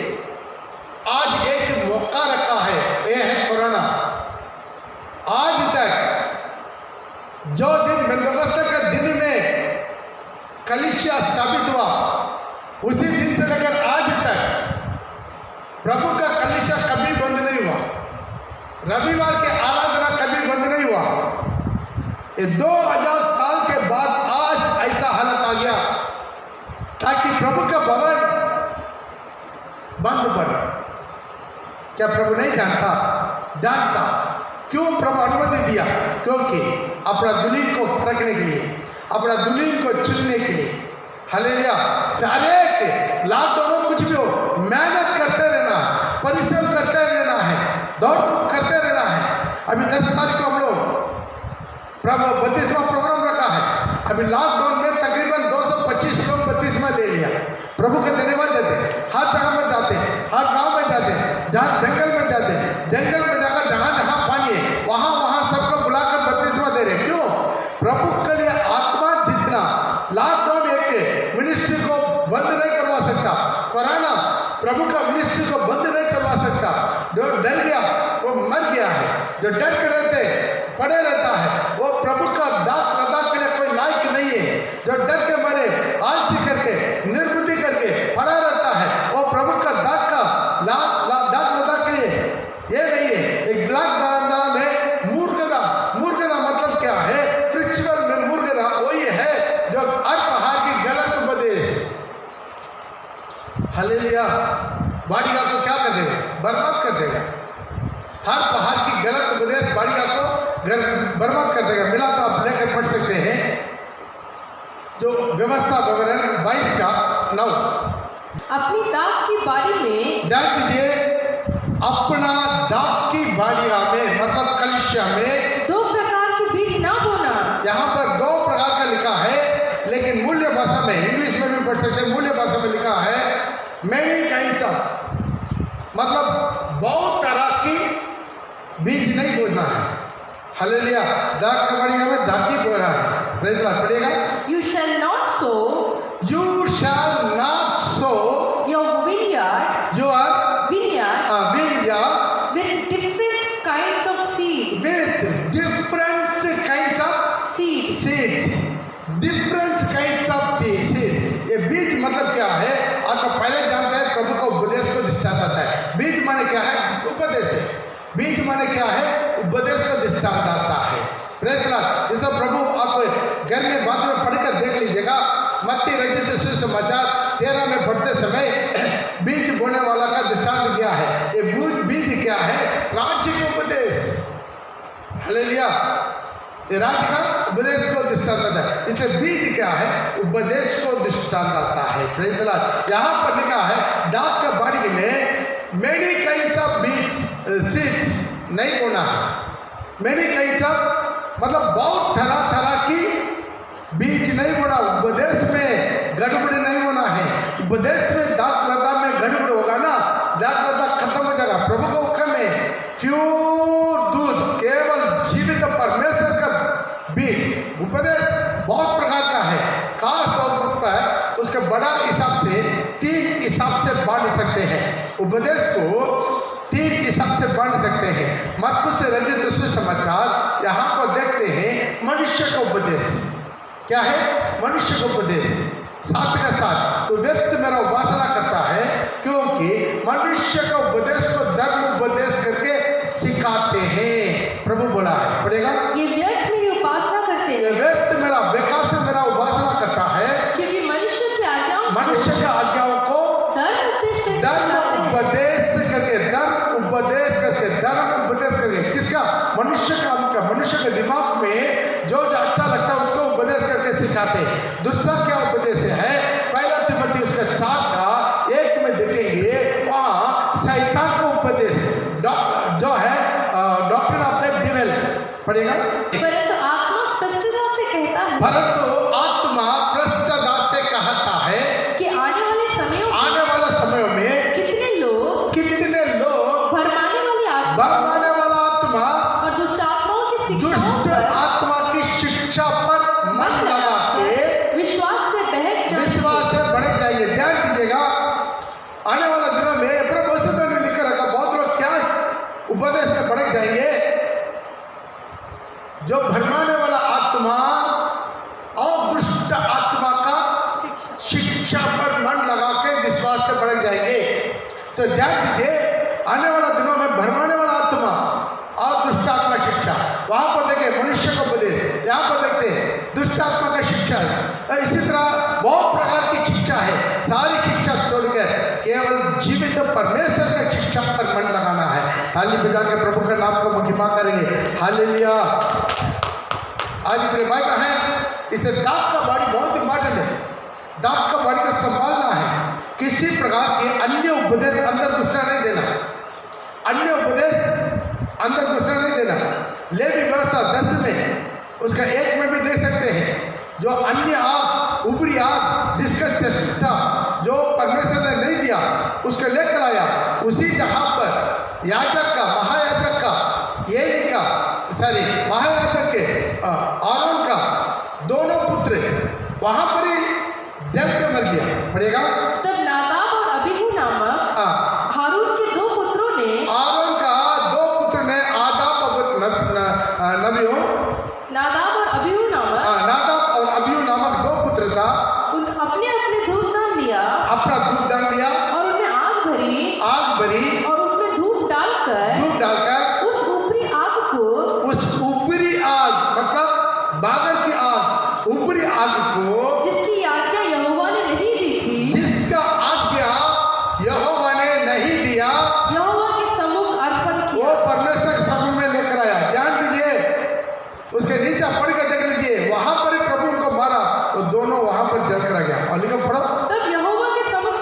आज एक मौका रखा है, यह है कोरोना। कलीसिया स्थापित हुआ, उसी दिन से लेकर आज तक प्रभु का कलीसिया कभी बंद नहीं हुआ, रविवार के आराधना कभी बंद नहीं हुआ। ये 2000 साल के बाद आज ऐसा हालत आ गया ताकि प्रभु का भवन बंद पड़ा। क्या प्रभु नहीं जानता? जानता। क्यों प्रभु अनुमति दिया? क्योंकि अपना दुल्हन को परखने के लिए, अपना दुल्हन को चुनने के लिए। हालेलुया। सारे लॉकडाउन हो कुछ भी हो, मेहनत करते रहना, परिश्रम करते रहना है, दौड़ धूप करते रहना है। अभी 10 तारीख को हम लोग प्रभु 32वां प्रोग्राम रखा है। अभी लॉकडाउन में तकरीबन 225 लोग 32वां ले लिया। प्रभु का धन्यवाद देते, हर जगह में जाते, हर गांव में जाते, जहाँ जंगल में जाते, जंगल में जाकर जहाँ जहाँ पानी है वहाँ वहाँ सबको बुलाकर 32वां दे रहे। क्यों? प्रभु के लिए आत्मा जितना। लॉकडाउन एक मिनिस्ट्री को बंद नहीं करवा सकता, कोरोना प्रभु का मिनिस्ट्री को बंद नहीं करवा सकता। जो डर गया वो मर गया है, जो डर के रहते पड़े रहता है वो प्रभु का दाग लदाख के लिए कोई लायक नहीं है। जो डर के मरे, आलसी करके, निर्बुद्धि करके पड़ा रहता है वो प्रभु का दाग का दाग लदाख के लिए ये नहीं है। एक लॉकडाउन में मूर्खता, मूर्खता मतलब क्या है? स्पिरिचुअल में मूर्खता वही है जो हर पहाड़ की गलत उपदेश। हालेलुया। बाड़ीगा को क्या कर देगा? बर्बाद कर देगा। हर पहाड़ की गलत उपदेश बाड़ीगा को बर्बाद कर देगा। मिला तो आप लेकर पढ़ सकते हैं, जो व्यवस्था विवरण 22 का 9। अपनी दाख की बाड़ी में ध्यान दीजिए, अपना दाख की बाड़िया में मतलब कलिसिया में 2 प्रकार के बीज ना बोना। यहाँ पर 2 प्रकार का लिखा है, लेकिन मूल्य भाषा में, इंग्लिश में भी पढ़ सकते हैं, मूल्य भाषा में लिखा है मेनी काइंड्स ऑफ, मतलब बहुत तरह की बीज नहीं बोना है। हालेलुया। दाख का बाड़िया में दाखी बो रहा है। Praise the Lord. पढ़िएगा। You shall not sow, You shall not sow your vineyard, your vineyard vineyard with different kinds of seed. with different kinds of seeds. Different kinds of seeds. ये बीज मतलब क्या है? आपको पहले जानते हैं, प्रभु का उपदेश को दृष्टांत आता है। बीज माने क्या है? उपदेश है। बीज माने क्या है? उपदेश को दृष्टांत आता है। Praise the Lord. इसलिए प्रभु आप घर में बाद में पढ़कर देख लीजिएगा, मत्ती रचित सुसमाचार 13 में पढ़ते समय बीज बोने वाला का दृष्टांत दिया है। ये बीज क्या है? राज्य का उपदेश। हालेलुया। ये राज्य का उपदेश को दृष्टांत आता है। इसलिए बीज क्या है? उपदेश को दृष्टांत आता है। Praise the Lord. यहाँ पर लिखा है दाख का बाड़ी में मेनी काइंड्स ऑफ बीज सीड्स नहीं बोना है। मेनी काइंड्स ऑफ मतलब बहुत तरह तरह की बीज नहीं बोना। उपदेश में गड़बड़ नहीं होना है। उपदेश में दाग लदा में गड़बड़ होगा ना, दाग लदा खत्म हो जाएगा। प्रभु को हुक्म में प्योर दूध, केवल जीवित परमेश्वर का बीज। उपदेश बहुत प्रकार का है, खास तौर पर उसके बड़ा हिसाब से 3 हिसाब से बांट सकते हैं। उपदेश को 3 हिसाब से बांट सकते हैं। मरकुस से रचित सुसमाचार यहाँ पर देखते हैं मनुष्य का उपदेश। क्या है? मनुष्य का उपदेश। 7 का 7। तो व्यक्ति मेरा उपासना करता है क्योंकि मनुष्य का उपदेश को धर्म उपदेश करके सिखाते हैं। प्रभु बोला है। पढ़ेगा। ये व्यर्थ मेरी उपासना करते हैं। ये व्यक्ति मेरा बेकार से मेरा उपासना करता है क्योंकि मनुष्य की आज्ञाओं को धर्म उपदेश करके धर्म उपदेश करके किसका? मनुष्य का। मनुष्य के दिमाग में जो अच्छा लगता है उसको उपदेश करके सिखाते हैं। दूसरा क्या उपदेश है? पहला तिमोथी उसका 4 का 1 में देखेंगे, वहाँ शैतान का उपदेश जो है डॉक्ट्रिन ऑफ द डेविल। पढ़ेगा। परंतु आत्मा स्पष्टता से कहता है, परंतु आत्मा स्पष्टता से कहता है कि आने वाले समयों में कितने लोग भरमाने वाला आत्मा और दुष्ट आत्मा की शिक्षा पर मन लगा के विश्वास से भड़क जाएंगे। ध्यान दीजिएगा, आने वाला दिनों में प्रभु ने लिख रखा, बहुत लोग क्या उपदेश में भड़क जाएंगे। जो भरमाने वाला आत्मा और दुष्ट आत्मा का वहां पर देखें मनुष्य का उपदेश, यहाँ पर देखते हैं दुष्ट आत्मा का शिक्षा है। इसी तरह बहुत प्रकार की शिक्षा है। सारी शिक्षा छोड़कर केवल जीवित परमेश्वर का शिक्षा पर मन लगाना है। ताली बजा के प्रभु का नाम को महिमा करेंगे। हालेलुया। आज मेरे भाई बहन, इसे दाग का बाड़ी बहुत इंपॉर्टेंट है। दाग का बाड़ी को संभालना है। किसी प्रकार के अन्य उपदेश अंदर घुसना नहीं देना, अन्य उपदेश अंदर घुसना नहीं देना। लेवी व्यवस्था 10 में उसका 1 में भी देख सकते हैं, जो अन्य आग, ऊपरी आग जिसका चेष्टा जो परमेश्वर ने नहीं दिया उसको लेकर आया, उसी जहां पर याजक का, महायाजक का, एली का, महायाजक के आरोन का दोनों पुत्र वहां पर ही जल के मर गया। पड़ेगा। तब नादाब और अबीहू नामक हारून के 2 पुत्रों ने, आरोन का 2 पुत्र ने, नबियों नादाब और अबीहू नामक 2 पुत्र था, अपने अपने धूपदान लिया, अपना धूपदान लिया और उनमें आग भरी और उसमें धूप डालकर उस ऊपरी आग मतलब बागर की आग, ऊपरी आग को, जिसकी आज्ञा यहोवा ने नहीं दी थी, जिसका आज्ञा यहोवा ने नहीं दिया, यहोवा के सम्मुख अर्पण किया। वो परमेश्वर के सम्मुख में लेकर आया। ध्यान दीजिए, उसके नीचे पढ़ कर देख लीजिए, वहां पर ही प्रभु उनको मारा, वो दोनों वहां पर जल कर गया। और लिखो, पढ़ो। तब यहोवा के सम्मुख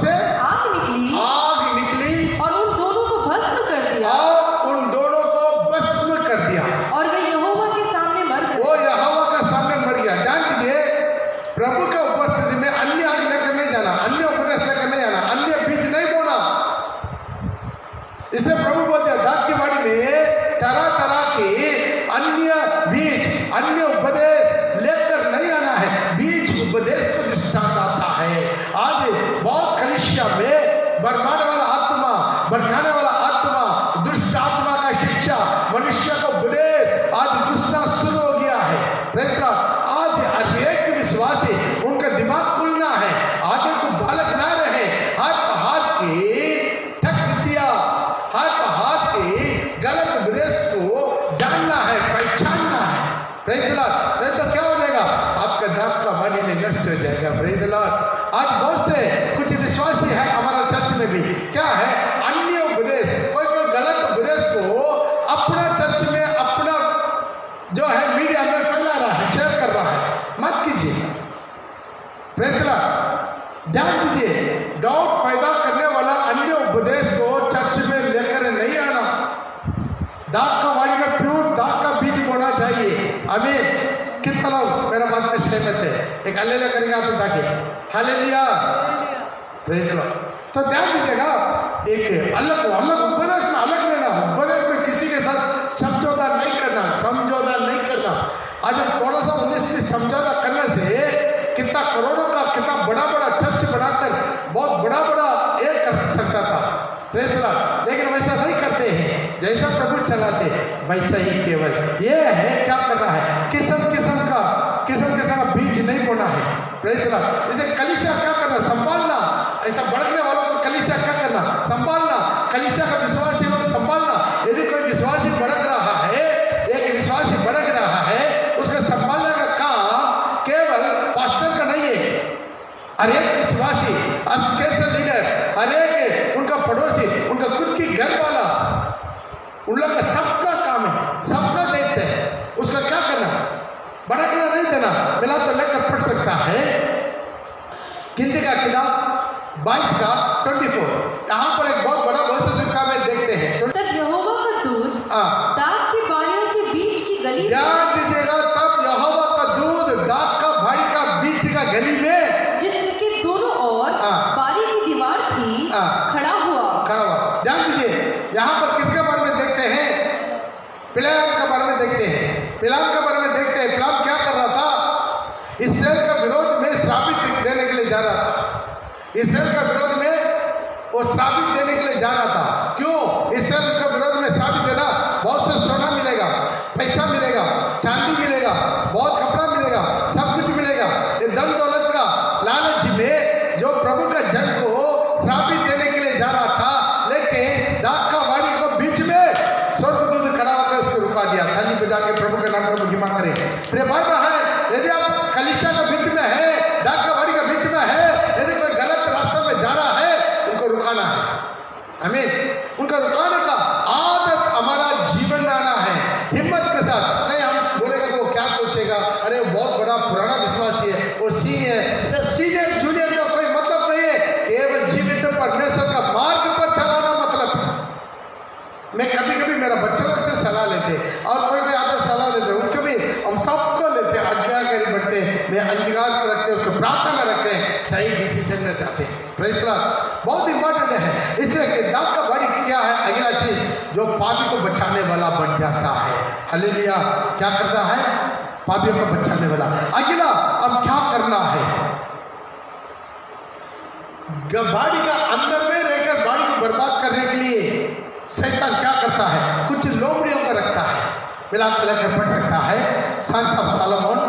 से आग निकली और उन दोनों को भस्म कर दिया, और वे यहोवा के सामने मर गए। वो यहोवा के सामने मर गया। ध्यान दीजिए, प्रभु के उपस्थिति में अन्य आग लेकर नहीं जाना, अन्य उपदेश लेकर नहीं जाना, अन्य बीज नहीं बोना। इसे प्रभु बोलते हैं दाग की बाड़ी में तरह तरह के अन्य बीज, अन्य उपदेश लेकर नहीं आना है। बीज उपदेश को दृष्टांत आता है। आज बहुत कलीसिया में बरमाने वाला आत्मा, भड़काने वाला आत्मा, दुष्ट आत्मा का शिक्षा, मनुष्य का उपदेश आज घुसना शुरू हो गया है। आज हर एक विश्वासी उनका दिमाग खुलना है, आगे को बालक ना रहे। हर पहाड़ की ठग दिया, हर पहाड़ के गलत उपदेश को जानना है, पहचानना है। नहीं तो क्या हो जाएगा, आपका दाग का बाड़ी में नष्ट हो जाएगा। आज बहुत से कुछ विश्वासी है हमारा चर्च में भी, क्या है, अन्य उपदेश, कोई गलत उपदेश को अपना चर्च में, अपना जो है मीडिया में फैला रहा है, शेयर कर रहा है। मत कीजिए। ध्यान दीजिए, डाउट पैदा करने वाला अन्य उपदेश को चर्च में लेकर नहीं आना। दाग का बाड़ी में प्योर दाग का बीज बोना चाहिए। आमीन। कितना लोग मेरा बात में सहमत है? एक हालेलुया करेंगे आप उठा के। हालेलुया। तो ध्यान दीजिएगा, एक अलग उपदेश में अलग रहना, उपदेश में किसी के साथ समझौता नहीं करना। आज हम थोड़ा सा 19 समझौता करने से कितना करोड़ों का, कितना बड़ा चर्च बनाकर बहुत बड़ा एक कर सकता था। लेकिन वैसा नहीं करते हैं। जैसा प्रभु चलाते वैसा ही केवल ये है, क्या करना है, किस्म का बीज नहीं बोना है। इसे कलीसिया क्या करना, संभालना। ऐसा भड़कने वालों को कलीसिया क्या करना, संभालना। कलीसिया का विश्वासी को संभालना। यदि कोई विश्वासी भड़क रहा है, एक विश्वासी भड़क रहा है, उसका संभालने का काम केवल पास्टर का नहीं है। हर एक विश्वासी, हर लीडर, हर एक उनका पड़ोसी, उनका खुद की घर वाला, उन लोग का सबका काम है, सबका दायित्व है। उसका क्या करना, भड़कना नहीं देना। मिला तो लेकर पढ़ सकता है गिनती का किताब 22 का 24। यहाँ पर एक बहुत बड़ा भविष्यद्वाणी का में देखते हैं। तब यहोवा का दूत दाग की बारियों के बीच की गली, ध्यान दीजिएगा, तब यहोवा का दूत दाग का बाड़ी का बीच का गली में, जिसके दोनों ओर बारी की दीवार थी, खड़ा हुआ। ध्यान दीजिए, यहाँ पर किसके बारे में देखते हैं, पिलाम के बारे में देखते हैं। पिलाम क्या कर रहा था, इस्राएल का विरोध में श्रापित देने के लिए जा रहा था। इस्राएल का विरोध में वो श्रापित देने के लिए जा रहा था। क्यों? इस्राएल का विरोध में श्रापित देना, बहुत से सोना मिलेगा, पैसा मिलेगा, चांदी मिलेगा, बहुत कपड़ा मिलेगा, सब कुछ मिलेगा। ये धन दौलत का लालच में जो प्रभु का जन को श्रापित देने के लिए जा रहा था, लेकिन दाग का बाड़ी को बीच में स्वर्गदूत खड़ा बजा के प्रभु के नाम को महिमा करें। प्रिय भाई बहन, यदि आप कलीसिया के बीच में है, डाक का बाड़ी के बीच में है, यदि कोई गलत रास्ते में जा रहा है, उनको रुकाना है। आमीन। उनका रुकाने का आदत हमारा जीवन में आना है, हिम्मत के साथ। नहीं हम बोलेगा तो वो क्या सोचेगा, अरे वो बहुत बड़ा पुराना विश्वासी है, वो सीनियर जूनियर का कोई मतलब नहीं है। केवल जीवित परमेश्वर का मार्ग पर चलाना मतलब है। मैं कभी कभी मेरा बच्चों से सलाह लेते और कोई आदर सलाह लेते, उसको भी हम सबको लेते, आज्ञाकारी बनते, मैं अंगीकार को रखते, उसको प्रार्थना में रखते हैं, सही डिसीजन में जाते हैं। Praise the Lord. बहुत इंपॉर्टेंट है। इसलिए कि दाग का बाड़ी क्या है, अगला चीज जो पापी को बचाने वाला बन जाता है। हालेलुया। क्या करता है? पापियों को बचाने वाला। अगला अब क्या करना है? बाड़ी का अंदर में रहकर बाड़ी को बर्बाद करने के लिए शैतान क्या करता है? कुछ लोमड़ियों को रखता है। मिलाप मिलाकर पढ़ सकता है सांस ऑफ सॉलोमन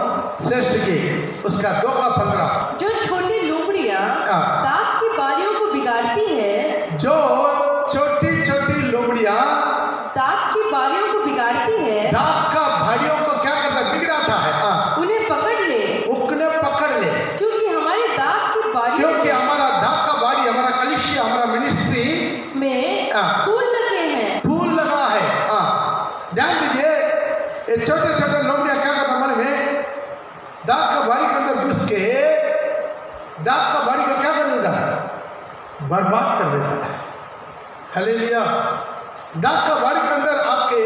श्रेष्ठ की उसका 2:15। जो छोटी लोमड़ियां दाग की बारियों को बिगाड़ती है, जो छोटी छोटी लोमड़ियां दाग की बारियों को बिगाड़ती है, दाग का भाड़ियों को क्या करता है? बिगड़ाता है। उन्हें पकड़ ले, उन्हें पकड़ ले, क्योंकि हमारे दाग की बारियों, क्योंकि हमारा दाग का बाड़ी, हमारा कलीसिया, हमारा मिनिस्ट्री में फूल लगे हैं, फूल लगा है। ध्यान दीजिए, ये छोटे छोटे लोमड़ियां क्या करता हमारे में? दाग का बाड़ी के अंदर घुस के दाग का बाड़ी को क्या कर देता है? बर्बाद कर देता है। हालेलुया। दाग का बाड़ी के अंदर आपके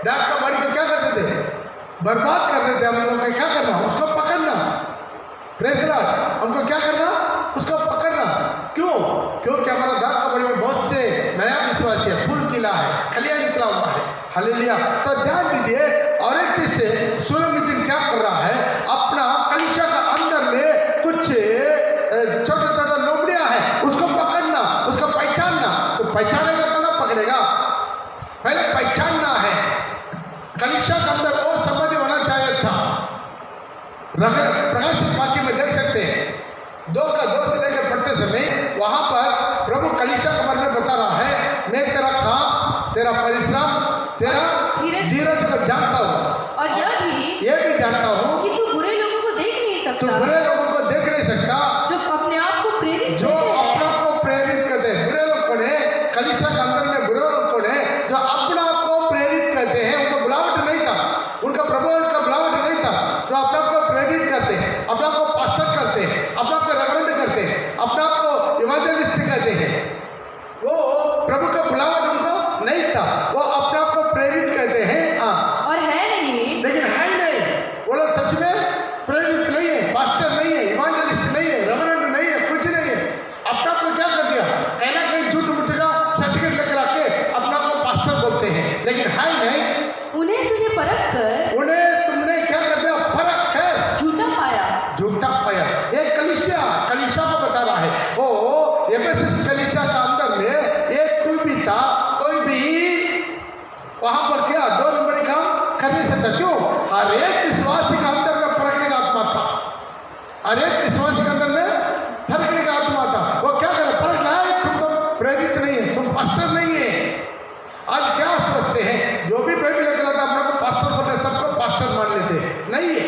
दाग का बाड़ी को क्या कर देते? बर्बाद कर देते। हम लोग को क्या करना? उसको पकड़ना। Praise the Lord. हमको क्या करना? उसको पकड़ना। क्यों? क्योंकि हमारा दाग का बाड़ी में बहुत से नया विश्वासी है, फूल खिला है, कलियां निकला हुआ है। हालेलुया। तो ध्यान दीजिए, और एक चीज से सुलैमान क्या कर रहा है? अपना कलीसिया का अंदर में कुछ छोटे छोटे लोमड़ियां हैं, उसको पकड़ना, उसको पहचानना। तो पहचानेगा तो ना पकड़ेगा, पहले पहचानना है। कलीसिया के अंदर वो संबंधी होना चाहिए था। प्रकाशित वाक्य में देख सकते हैं 2:2 से लेकर पढ़ते समय वहां पर प्रभु कलीसिया के बारे में बता रहा है, मैं तेरा काम, तेरा परिश्रम, तेरा धीरज को जानता हूँ, और यह भी जानता हूँ कि तू बुरे लोगों को देख नहीं सकता, तू बुरे लोगों को देख नहीं सकता, जो अपने आप को प्रेरित जो अपने आप को प्रेरित करते हैं। बुरे लोग कौन है? कलीसिया के अंदर में बुरे लोग कौन है? जो अपने आप को प्रेरित करते हैं। उनका बुलावट नहीं था, उनका प्रभु का बुलावट नहीं था, जो अपने आप को प्रेरित करते हैं, अपने आप को पास्टर करते हैं, अपने आप को रेवरेंड करते हैं, अपने आप को इवांजेलिस्ट कहते हैं। वो प्रभु का बुलावट उनको नहीं था, वो अपने आप को प्रेरित कहते हैं। और है नहीं, लेकिन है ही नहीं। वो लोग सच में प्रेरित नहीं है, पास्टर नहीं है, इवांजेलिस्ट नहीं है, रेवरेंड नहीं है, कुछ नहीं है। अपने आप को क्या कर दिया? कहना कहीं झूठ मूठ का सर्टिफिकेट लेकर आके अपने आप को पास्टर बोलते हैं, लेकिन है ही नहीं। उन्हें तूने परख कर, उन्हें तुमने क्या कर दिया? परख कर झूठा पाया, झूठा पाया। ये कलीसिया को बता रहा है। वो एफेसस कलीसिया का अंदर में एक कोई भी था, कोई भी वहां पर क्या 2 नंबर काम कर नहीं सकता। क्यों? हर एक विश्वासी का अंदर में परखने का आत्मा था, हर एक विश्वासी के अंदर में परखने का आत्मा था। वो क्या करे? परख रहा है, तुम तो प्रेरित नहीं है, तुम पास्टर नहीं है। आज क्या सोचते हैं? जो भी बाइबल लेकर आता है अपने को पास्टर बोलते हैं, सबको पास्टर मान लेते हैं। नहीं है।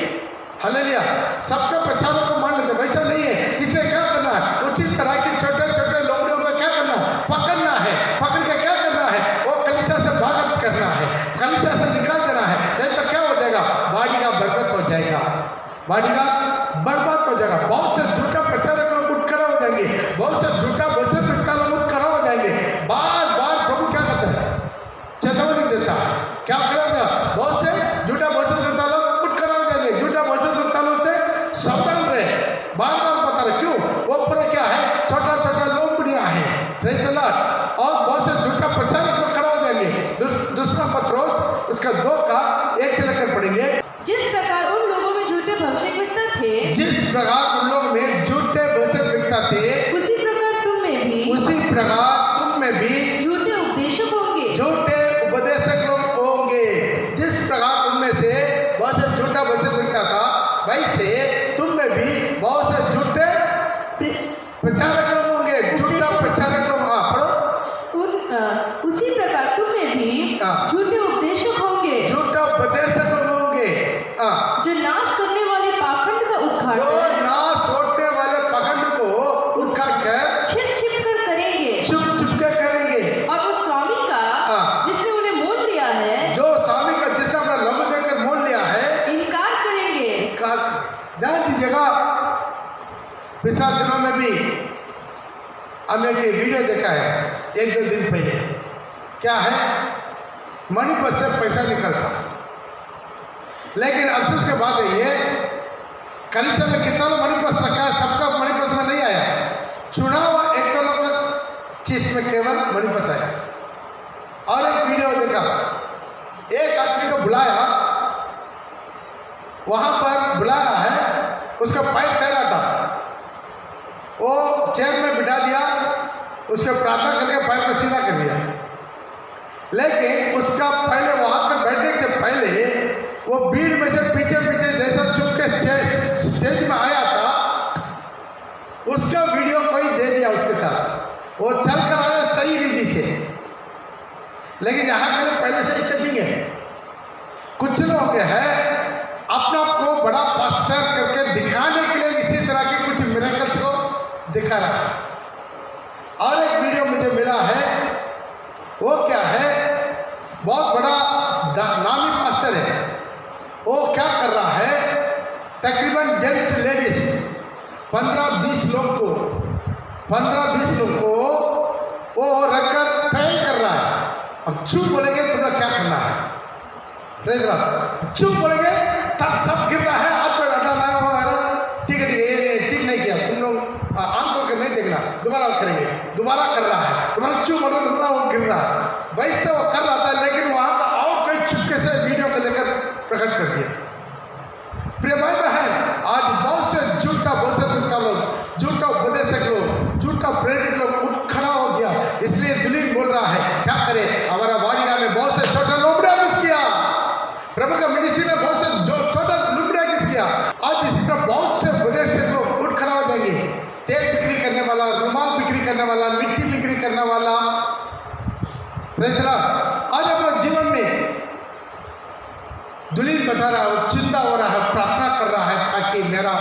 हालेलुया। सबके पहचानों को मान लेते, वैसा नहीं है। इसे क्या करना है? उसी तरह की छोटे छोटे लोमड़ियों को क्या करना? पकड़ना है। पकड़ के क्या करना है? वो कलीसिया से भागत करना है, कलीसिया से निकाल देना है। नहीं तो क्या हो जाएगा? बाड़ी का बर्बाद हो जाएगा, बाड़ी का बर्बाद हो जाएगा। बहुत से झूठा प्रचारक लोग उठ खड़ा हो जाएंगे, बहुत से झूठा भविष्यद्वक्ता लोग उठ खड़ा हो जाएंगे। बार बार प्रभु क्या करता है? चेतावनी देता है। क्या खड़ा होगा? बहुत से झूठा भविष्यद्वक्ता लोग उठ खड़ा हो जाएंगे। झूठा भविष्यद्वक्ता लोग से सावधान रहे, बार बार बता रहे। क्यों? वो पूरा क्या है? छोटा छोटा लोमड़ियां हैं। Praise the Lord. और बहुत से झूठा प्रचारक लोग खड़ा हो जाएंगे। दूसरा पत्रोस उसका 2:1 से लेकर पढ़ेंगे। जिस प्रकार उन लोगों में झूठे भविष्यद्वक्ता थे, जिस प्रकार उन लोग में झूठे भविष्यद्वक्ता थे, उसी प्रकार तुम में भी, उसी प्रकार तुम में भी झूठे उपदेशक होंगे, झूठे उपदेशक लोग होंगे। जिस प्रकार उनमें से बहुत से झूठा भविष्यद्वक्ता था, वैसे तुम में भी बहुत से झूठे प्रचारक लोग होंगे। झूठा प्रचारक लोग, पढ़ो। उसी प्रकार तुम में भी झूठे उपदेशक होंगे, झूठा देखा पिछला दिनों में भी हमने एक वीडियो देखा है 1-2 दिन पहले। क्या है, मनी पर्स से पैसा निकलता, लेकिन अफसोस के बात है ये कलीसिया में कितना लोग मनी पर्स रखा है, सबका मनी पर्स में नहीं आया। चुना हुआ 1-2 लोग चीज में केवल मनी पर्स आया। और एक वीडियो देखा, एक आदमी को बुलाया, वहां पर बुलाया है, उसका पैर फैला था, वो चेयर में बिठा दिया, उसके प्रार्थना करके पैर को सीधा कर दिया। लेकिन उसका पहले वहां पर बैठने से पहले वो भीड़ में से पीछे पीछे जैसा चुप के स्टेज में आया था, उसका वीडियो कोई दे दिया उसके साथ। वो चल कर आया सही रीति से, लेकिन यहाँ के लिए पहले से ही सेटिंग है। कुछ लोग हैं अपना को बड़ा पास्टर करके दिखाने के लिए इसी तरह के कुछ मिरेकल्स को दिखा रहा है। और एक वीडियो मुझे मिला है, वो क्या है, बहुत बड़ा नामी पास्टर है, वो क्या कर रहा है, तकरीबन जेंट्स लेडीज 15-20 लोग को वो रखकर ट्रेन कर रहा है। अब चुप बोलेंगे तुम लोग क्या करना है, चुप बोलेंगे तब सब गिर रहा है, आप ठीक है ये ठीक नहीं किया, तुम लोग आंख खोल कर नहीं देखना, दोबारा करेंगे, दोबारा कर रहा है, दोबारा चुप बोलो, दोबारा वो गिर रहा है। वैसे वो कर रहा था, लेकिन वहां का और कोई चुपके से वीडियो को लेकर प्रकट कर दिया। प्रिय भाई बहन, आज बहुत से झूठा लोग, झूठा उपदेशक लोग, झूठा प्रेरित लोग उठ खड़ा हो गया। इसलिए दुल्हन बोल रहा है क्या करे, हमारा वाड़िया में बहुत से छोटा लोमड़ा घुस गया, प्रभु का मिनिस्ट्री में बहुत से छोटा लोमड़ा घुस गया। आज इस तरह बहुत से उपदेशक लोग उठ खड़ा हो जाएंगे। तेल बिक्री करने वाला, रुमाल बिक्री करने वाला, मिट्टी बिक्री करने वाला, आज अपने जीवन में दुल्हन बता रहा है, चिंता हो रहा है, प्रार्थना कर रहा है ताकि मेरा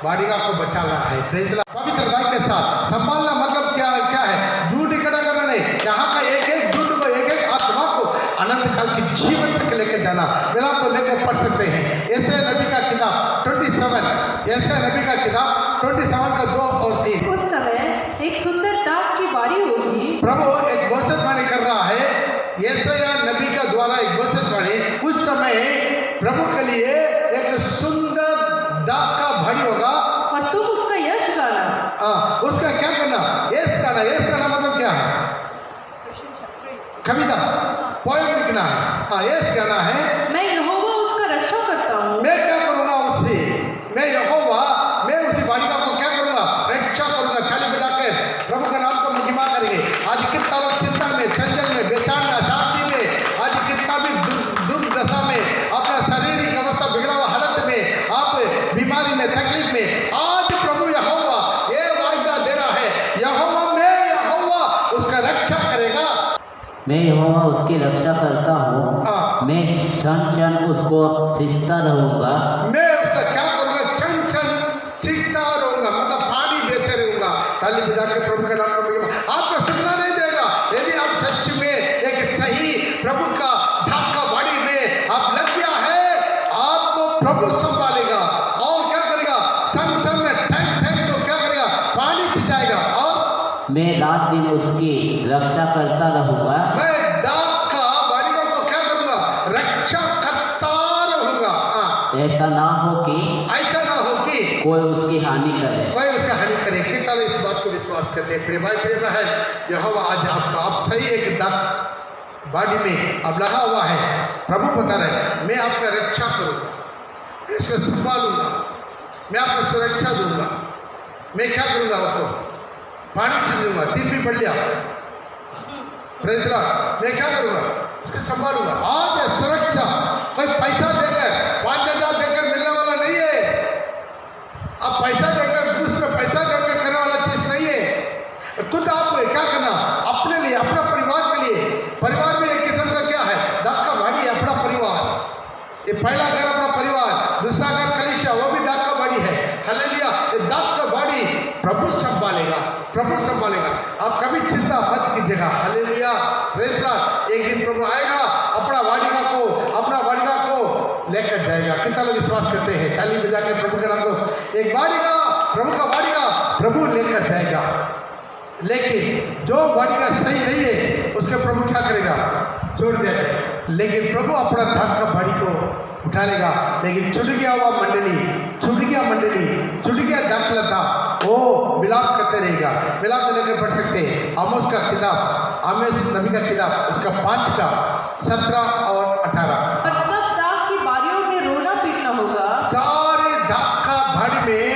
वाड़िका को बचा रहा है। पवित्रता के साथ संभालना मतलब क्या है, झूठ इकट्ठा करना नहीं, यहाँ का एक झूठ को, एक आत्मा को अनंत काल की जीवन तक लेकर जाना। मेरा तो लेकर पढ़ सकते हैं यशायाह नबी का किताब 27, यशायाह नबी का किताब 27 का 2 और 3। उस समय एक सुंदर दाख की बारी होगी। प्रभु एक भविष्यवाणी कर रहा है, यशायाह नबी का द्वारा एक भविष्यवाणी। उस समय प्रभु के लिए एक सुंदर दाख का भाड़ी होगा और तुम उसका यश गाना। उसका क्या करना, यश गाना मतलब क्या है, कविता पोएम लिखना है। यश गाना है, मैं यहोवा उसका रक्षा करता हूँ। मैं क्या करूंगा उससे, मैं यहोवा, मैं उसी बालिका को क्या करूंगा, रक्षा करूंगा। ताली बजाकर प्रभु का नाम को महिमा करेंगे। आज कितना लोग चिंता में, चंचल में, बेचैन में, शांति में, आज कितना भी दुख दशा में, अपना शारीरिक अवस्था बिगड़ा हुआ हालत में, आप बीमारी में, तकलीफ में, आज प्रभु यहोवा ये वायदा दे रहा है, यहोवा मैं यहोवा उसका रक्षा करेगा। मैं यहोवा उसकी रक्षा करता हूँ, मैं क्षण क्षण उसको सींचता रहूँगा। मैं उसका क्या करूँगा, क्षण क्षण सीखता रहूँगा, मतलब पानी देते रहूँगा। ताली बजा के प्रभु के नाम को आपको सुनना नहीं देगा। यदि आप सच में एक सही प्रभु का धाक का बाड़ी में आप लग गया है, आपको प्रभु संभालेगा और क्या करेगा, संग संग में ठैक तो क्या करेगा, पानी छिटाएगा। और मैं रात दिन उसकी रक्षा करता रहूँगा। मैं दाख का बालिका को क्या करूँगा, रक्षा करता रहूँगा। ऐसा ना हो कि कोई उसकी हानि उसका हानि करे। कितना इस बात को विश्वास करते हैं। प्रिय भाई प्रिय बहन, यहोवा आज आप सही एक दाख बाड़ी में अब लगा हुआ है। प्रभु बता रहे मैं आपका रक्षा करूँगा, मैं इसको संभालूंगा, मैं आपको सुरक्षा दूंगा। मैं क्या करूँगा, आपको पानी छीनूंगा, दिन भी बढ़ लिया, मैं क्या करूँगा, उसको संभालूंगा। आज सुरक्षा कोई पैसा देकर 5,000 देकर मिलने वाला नहीं है। आप पैसा देकर, उसमें पैसा देकर करने वाला चीज नहीं है। खुद आप क्या करना, अपने लिए, अपना परिवार के लिए। परिवार में एक किस्म का क्या है, दाख का बाड़ी है, अपना परिवार। ये पहला घर अपना परिवार, दूसरा घर कलीसिया, वो भी दाख का बाड़ी है। हालेलुया, ये दाख का बाड़ी प्रभु संभालेगा, प्रभु संभालेगा। आप कभी चिंता मत कीजिएगा। Hallelujah, praise the Lord. एक दिन प्रभु आएगा, अपना वाड़िका को लेकर जाएगा। कितना लोग विश्वास करते हैं? ताली बजा के प्रभु के नाम को एक बाड़ीगा, प्रभु का बाड़ीगा प्रभु लेकर जाएगा। लेकिन जो बाड़ीगा सही नहीं है उसके प्रभु क्या करेगा? छोड़ दिया जाए। लेकिन प्रभु अपना धाक का बाड़ी को उठा लेगा। लेकिन छूट गया हुआ मंडली, छूट गया मंडली, छूट गया दाखला था, वो विलाप करते रहेगा। विलाप तो लेकर पढ़ सकते हैं आमोस का किताब, आमोस नबी का किताब, उसका 5 का 17 और 18। और सब दाख की बारियों में रोना पीटना होगा। सारे दाख का बाड़ी में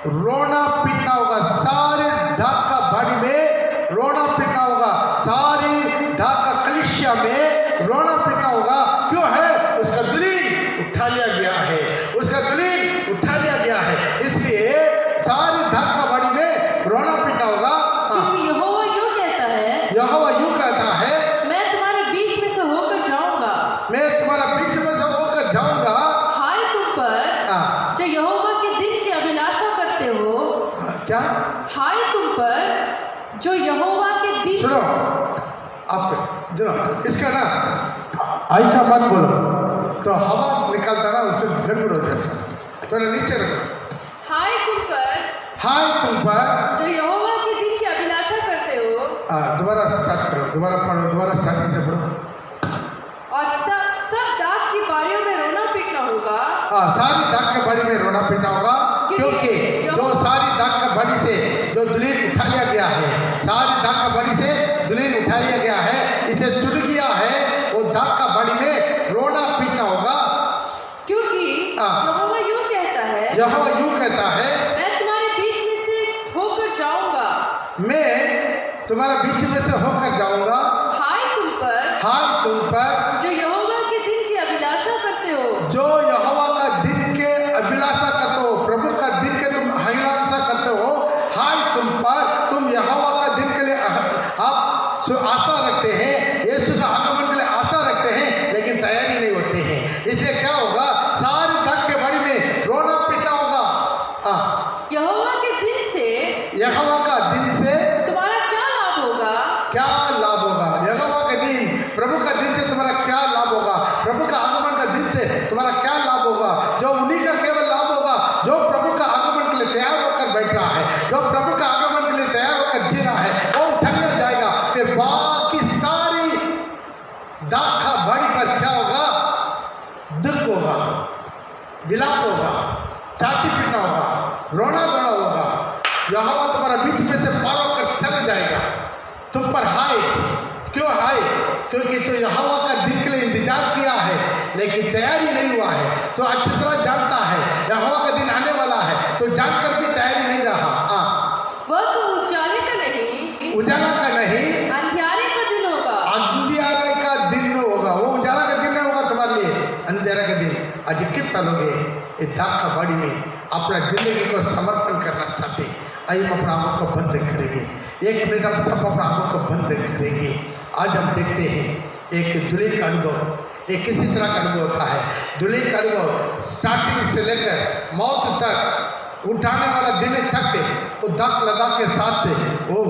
रोना पीटना होगा। सारे दाख का बाड़ी में रोना पीटना होगा। सारी दाख का कलीसिया में रोना पीटना होगा। क्यों है? उसका दुलीन उठा लिया गया है, उसका दुलीन उठा लिया गया है। इसलिए सारी दाख का बाड़ी में रोना पीटना होगा। क्योंकि यहोवा यूं कहता है, यहोवा यूं कहता है, मैं तुम्हारे बीच में से होकर जाऊंगा। मैं तुम्हारा बीच में से होकर जाऊंगा। हाय तुम पर जो यहोवा के दिन की अभिलाषा करते हो। क्या? हाय तुम पर जो यहोवा के दिन। सुनो, आपको सुनो, इसका ना ऐसा मत बोलो तो हवा निकलता ना उससे गड़बड़ हो जाता। तो नीचे रखो। हाय तुम पर हाय तुम पर जो यहोवा के दिन की अभिलाषा करते हो। दोबारा स्टार्ट करो, दोबारा पढ़ो, दोबारा स्टार्टिंग से पढ़ो। और सब दाख की बारियों में रोना पीटना होगा। सारी दाख के बाड़ी में रोना पीटना होगा। क्योंकि जो सारी दाख का बाड़ी से जो दुलीन उठा लिया गया है, सारी दाख का बाड़ी से दुलीन उठा लिया गया है, इसे चुन गया है, वो दाख का बाड़ी में रोना पीटना होगा। क्योंकि यहोवा यूं कहता है, यहोवा यूं कहता है, मैं तुम्हारे बीच में से होकर जाऊंगा। मैं तुम्हारा बीच में से होकर जाऊंगा। हाय तुम पर, हाय तुम पर जो यहोवा के दिन की अभिलाषा करते हो। जो यहोवा का दिन के अभिलाषा करते हो, प्रभु का दिन के तुम अभिलाषा करते हो। हाय तुम पर, तुम यहोवा का दिन के लिए आप आशा रखते हैं, यीशु का आगमन के लिए आशा रखते हैं, लेकिन तैयारी नहीं होते हैं। इसलिए क्या होगा? सारी दाख के बाड़ी में रोना पीटना होगा। यहोवा के दिन से, यहोवा का दिन से तुम्हारा क्या लाभ होगा? क्या लाभ होगा? यहोवा के दिन, प्रभु का दिन से तुम्हारा क्या लाभ होगा? प्रभु का आगमन का दिन से तुम्हारा क्या लाभ होगा? जो उन्हीं का केवल लाभ होगा जो प्रभु का आगमन के लिए तैयार होकर बैठ रहा है, जो प्रभु का आगमन के लिए तैयार होकर जी रहा है, वो उठा लिया जाएगा। फिर बाकी सारी दाख का बाड़ी पर क्या होगा? दुख होगा, विलाप होगा, छाती पीटना होगा, रोना धोना होगा। यहोवा तुम्हारा बीच में से पार होकर चला जाएगा। तुम पर हाय, क्यों हाय? क्योंकि तो यहोवा का दिन के लिए इंतजार किया है, लेकिन तैयारी नहीं हुआ है। तो अच्छी तरह जानता है यहोवा का दिन आने वाला है, तो जानकर भी तैयारी नहीं रहा। वह तो उजाले का नहीं, उजाला का नहीं, अंधियारे का दिन होगा। अंधियारे का दिन होगा। वो उजाला का दिन नहीं होगा तुम्हारे लिए, अंधियारे का दिन। आज कितना लोग ये दाख का बाड़ी में अपना जिंदगी को समर्पण करना चाहते हैं। आइए हम अपना आंखों को बंद करेंगे, 1 मिनट हम सब अपना आंखों को बंद करेंगे। आज हम देखते हैं एक दुलीन का अनुभव, एक किसी तरह का अनुभव होता है। दुलीन का अनुभव स्टार्टिंग से लेकर मौत तक, उठाने वाला दिन तक वो दाख लदा के साथ वो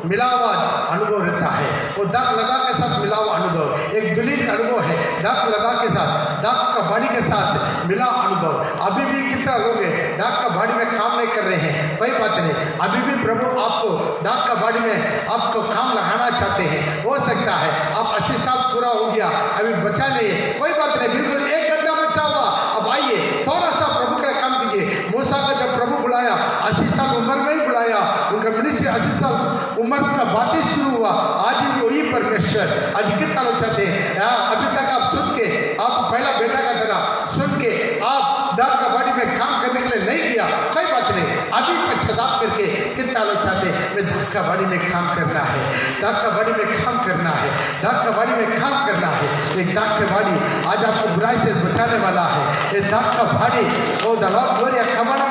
मिला हुआ अनुभव रहता है। वो दाख लदा के साथ मिला हुआ अनुभव एक दुलीन का अनुभव है। दाख लदा के साथ, दाख का बाड़ी के साथ मिला अनुभव। अभी भी कितना लोग हैं दाख का बाड़ी में काम नहीं कर रहे हैं, कोई बात नहीं, अभी भी प्रभु आपको दाख का बाड़ी में आपको काम लगाना चाहते हैं। हो सकता है अब 80 साल पूरा हो गया, अभी बचा नहीं, कोई बात नहीं, बिल्कुल 1 घंटा बचा हुआ। अब आइए थोड़ा सा प्रभु के लिए काम कीजिए। मूसा का जब प्रभु बुलाया 80 साल उम्र में ही बुलाया, उनका मिनिस्ट्री 80 साल उम्र का बातें शुरू हुआ। आज भी वही परमेश्वर, आज कितना लोग चाहते हैं अभी तक आप सुन के, आप पहला बेटा का तरह सुन के आप दाख का बाड़ी में काम करने के लिए नहीं किया, कोई बात नहीं, अभी पश्चाताप करके कितना लोग चाहते हैं मैं दाख का बाड़ी में काम करना है, दाख का बाड़ी में काम करना है, दाख का बाड़ी में काम करना है। एक दाख का बाड़ी आज आपको बुराई से बचाने वाला है। ये दाख का बाड़ी वो दलाल गोरिया खबर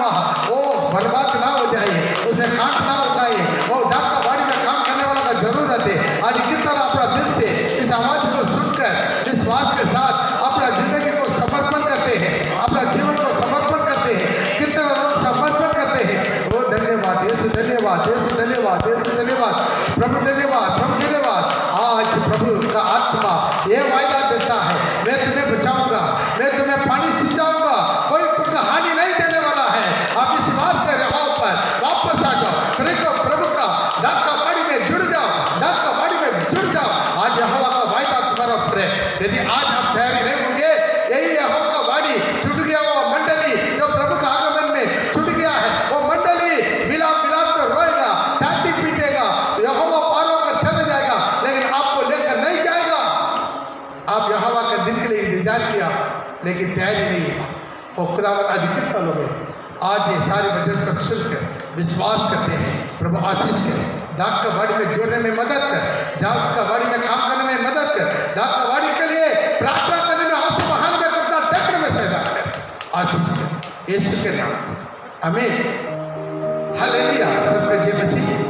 वो बर्बाद ना हो जाए, उसे काट ना हो जाए, वो दाख का बाड़ी में काम करने वाला का जरूरत है। आज कितना अपना दिल से इस आवाज को सुनकर विश्वास के साथ अपना जिंदगी को समर्पण करते हैं, अपना जीवन को समर्पण करते हैं, कितना लोग समर्पण करते हैं। वो धन्यवाद यीशु, धन्यवाद यीशु, धन्यवाद यीशु, धन्यवाद प्रभु, धन्यवाद प्रभु, धन्यवाद। आज प्रभु का आत्मा ये वायदा देता है मैं तुम्हें बचाऊंगा, मैं तुम्हें पानी इंतजार किया लेकिन तैयारी नहीं हुआ। और खुदावन आज कितना लोग हैं आज ये सारे वचन का सुनकर विश्वास करते हैं। प्रभु आशीष कर, दाग का वाड़ी में जोड़ने में मदद कर, दाग का वाड़ी में काम करने में मदद कर, दाग का वाड़ी के लिए प्रार्थना करने में आंसू बहाने में अपना टक्कर में सहायता कर, आशीष कर यीशु के नाम से आमीन। हालेलुया। सबके जय मसीह।